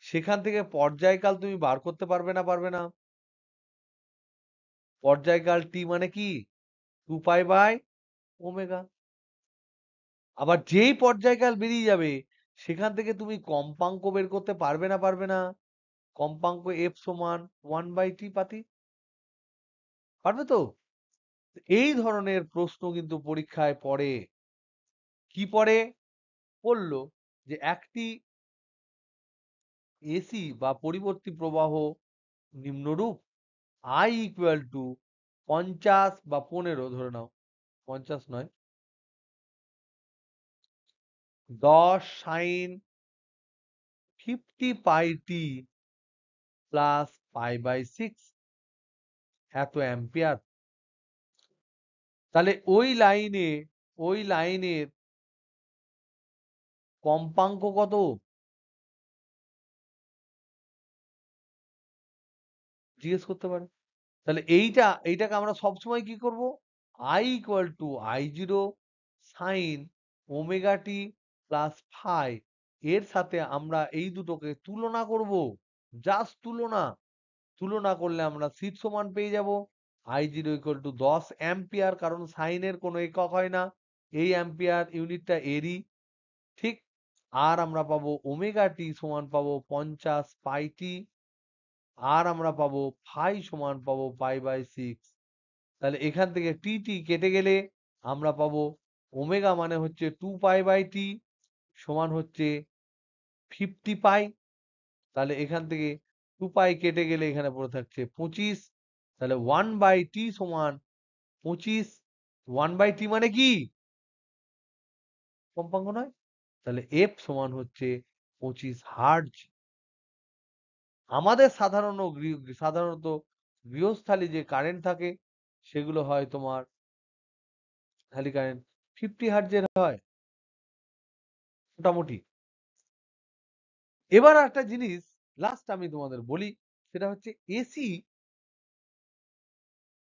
সেখান থেকে পর্যায়কাল তুমি বার করতে পারবে না? পারবে না? পর্যায়কাল টি মানে কি? 2 পাই বাই ওমেগা। আবার যেই পর্যায়কাল বেরিয়ে যাবে, সেখান থেকে তুমি কম্পাঙ্ক বের করতে পারবে না? পারবে না? কম্পাঙ্ক এফ সমান 1/t পাতি। পারবে তো? এই ধরনের প্রশ্ন কিন্তু পরীক্ষায় পড়ে। কি পড়ে? বললো যে একটি এসি বা পরিবর্তী প্রবাহ নিম্নরূপ। I ইকুয়াল টু 50 বা 15, ধরে নাও 50 নয়, 10 sine 50 pi T plus pi by 6 এত অ্যাম্পিয়ার। তাহলে ওই লাইনের কম্পাঙ্ক কত? জিজ্ঞেস করতে পারে। তাহলে এইটাকে আমরা সবসময় কি করব? I equal to I0 sine omega T plus phi, এর সাথে আমরা এই দুটোকে তুলনা করব। জাস্ট তুলনা। তুলনা করলে আমরা শীর্ষমান পেয়ে যাব। I0 ইকুয়াল টু 10 অ্যাম্পিয়ার, কারণ সাইনের কোনো একক হয় না, এই অ্যাম্পিয়ার ইউনিটটা এরই, ঠিক। আর আমরা পাবো ওমেগা টি সমান পাবো 50 পাই টি, আর আমরা পাবো ফাই সমান পাবো পাই বাই 6। তাহলে এখান থেকে টি টি কেটে গেলে আমরা পাবো ওমেগা মানে হচ্ছে 2 পাই বাই টি সমান হচ্ছে 50 পাই। তাহলে এখান থেকে 2 পাই কেটে গেলে এখানে পড়ে থাকছে 25। তাহলে 1/t সমান 25। 1/t মানে কি? কম্পাঙ্ক নয়? তাহলে এফ সমান হচ্ছে 25 হার্জ। আমাদের সাধারণত গৃহস্থালী যে কারেন্ট থাকে, সেগুলো হয় তোমার খালি কারেন্ট 50 হার্জের হয় মোটামুটি। এবার একটা জিনিস লাস্ট আমি তোমাদের বলি, সেটা হচ্ছে এসি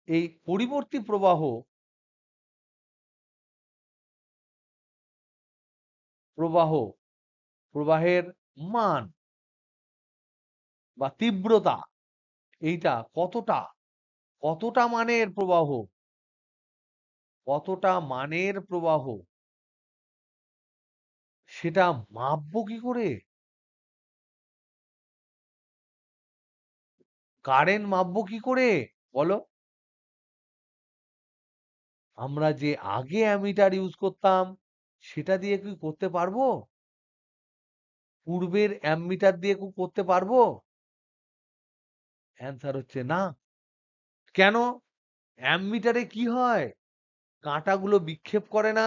এই পরিবর্তী প্রবাহ প্রবাহের মান বা তীব্রতা, এইটা কতটা, কতটা মানের প্রবাহ, কতটা মানের প্রবাহ, সেটা মাপবো কি করে? কারেন্ট মাপবো কি করে বলো? আমরা যে আগে অ্যামিটার ইউজ করতাম, সেটা দিয়ে কি করতে পারবো? পূর্বের অ্যামিটার দিয়ে কি করতে পারবো? অ্যান্সার হচ্ছে না। কেন? অ্যামিটারে কি হয়? কাঁটাগুলো বিক্ষেপ করে না?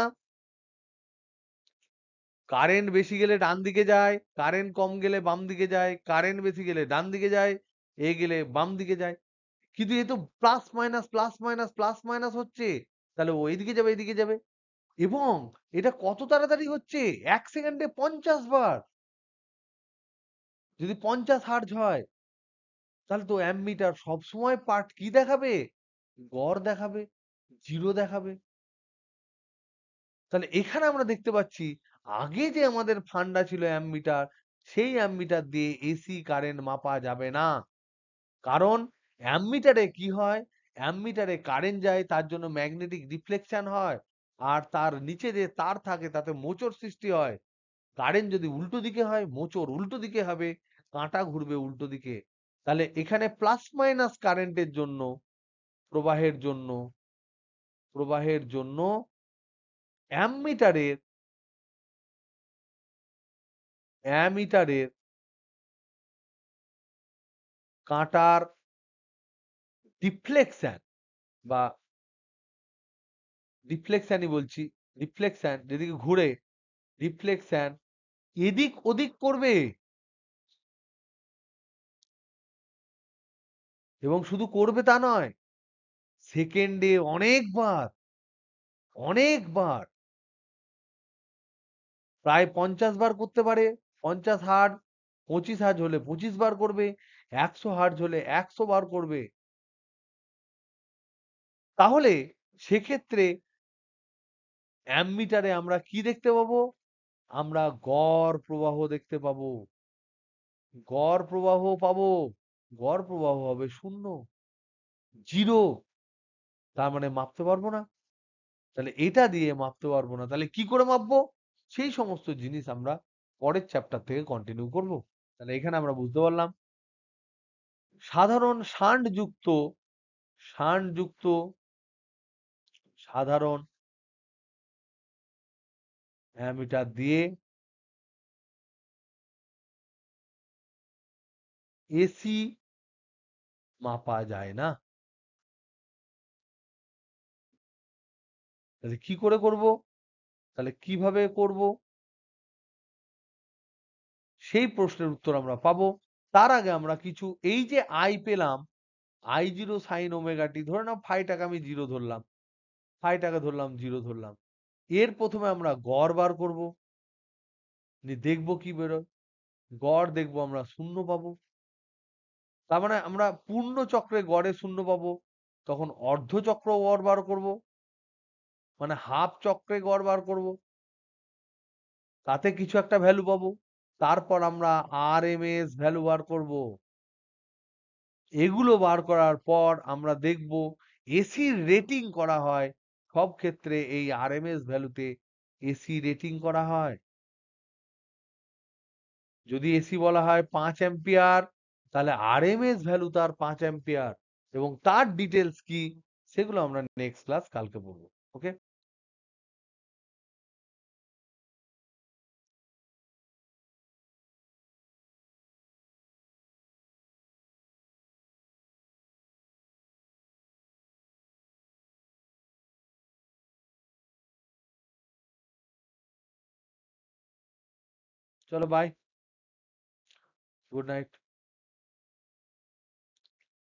কারেন্ট বেশি গেলে ডান দিকে যায়, কারেন্ট কম গেলে বাম দিকে যায়, কারেন্ট বেশি গেলে ডান দিকে যায়, এ গেলে বাম দিকে যায়। কিন্তু এ তো plus minus plus minus plus minus হচ্ছে, তাহলে ও এইদিকে যাবে এদিকে যাবে। এবং এটা কত তাড়াতাড়ি হচ্ছে? 1 সেকেন্ডে 50 বার। যদি 50 হার্জ হয়, তাহলে তো অ্যামমিটার সবসময় পার্ট কি দেখাবে? গড় দেখাবে, জিরো দেখাবে। তাহলে এখানে আমরা দেখতে পাচ্ছি, আগে যে আমাদের ফান্ডা ছিল অ্যামমিটার, সেই অ্যামমিটার দিয়ে এসি কারেন্ট মাপা যাবে না। কারণ অ্যামমিটারে কি হয়, অ্যামমিটারে কারেন্ট যায়, তার জন্য ম্যাগনেটিক রিফ্লেকশন হয়, আর তার নিচে যে তার থাকে তাতে মোচড় সৃষ্টি হয়। কারেন্ট যদি উল্টো দিকে হয়, মোচড় উল্টো দিকে হবে, কাঁটা ঘুরবে উল্টো দিকে। তাহলে এখানে প্লাস মাইনাস কারেন্টের জন্য, প্রবাহের জন্য, প্রবাহের জন্য অ্যামমিটারের অ্যামিটারের কাঁটার ডিফ্লেকশন বা রিফ্লেকশনই বলছি, রিফ্লেকশন যেদিকে ঘুরে, রিফ্লেকশন এদিক ওদিক করবে। এবং শুধু করবে তা নয়, সেকেন্ডে অনেকবার, অনেকবার, প্রায় 50 বার করতে পারে। 50 হার্জ, 25 হার্জ হলে 25 বার করবে, 100 হার্জ হলে 100 বার করবে। তাহলে সেক্ষেত্রে অ্যামমিটারে আমরা কি দেখতে পাবো? আমরা গড় প্রবাহ দেখতে পাবো। গড় প্রবাহ পাবো। গড় প্রবাহ হবে শূন্য, জিরো। তার মানে মাপতে পারবো না। তাহলে এটা দিয়ে মাপতে পারবো না, তাহলে কি করে মাপবো? সেই সমস্ত জিনিস আমরা পরের চ্যাপ্টার থেকে কন্টিনিউ করব। তাহলে এখানে আমরা বুঝতে পারলাম সাধারণ শান্ট যুক্ত, শান্ট যুক্ত সাধারণ অ্যামিটার দিয়ে এসি মাপা যায় না। তাহলে কি করে করব? তাহলে কিভাবে করব? সেই প্রশ্নের উত্তর আমরা পাবো। তার আগে আমরা কিছু, এই যে আই পেলাম, আই জিরো সাইন ওমেগা টি, ধরে নাও ফাইটাকে আমি জিরো ধরলাম, ফাইটাকে ধরলাম জিরো ধরলাম। এর প্রথমে আমরা গড় বার করব, দেখবো কি বেরোয়। গড় দেখবো আমরা শূন্য পাবো। তার মানে আমরা পূর্ণ চক্রে গড়ে শূন্য পাবো। তখন অর্ধ চক্র গড় বার করব, মানে হাফ চক্রে গড় বার করব, তাতে কিছু একটা ভ্যালু পাবো। তারপর আমরা আরএমএস ভ্যালু বার করব। এগুলো বার করার পর আমরা দেখব এসির রেটিং করা হয়। সব ক্ষেত্রে এই আরএমএস ভ্যালুতে এসি রেটিং করা হয়। যদি এসি বলা হয় 5 অ্যাম্পিয়ার, তাহলে আরএমএস ভ্যালু তার 5 অ্যাম্পিয়ার, এবং তার ডিটেলস কি সেগুলো আমরা নেক্সট ক্লাস কালকে পড়বো। ওকে, চলো বাই, গুড নাইট।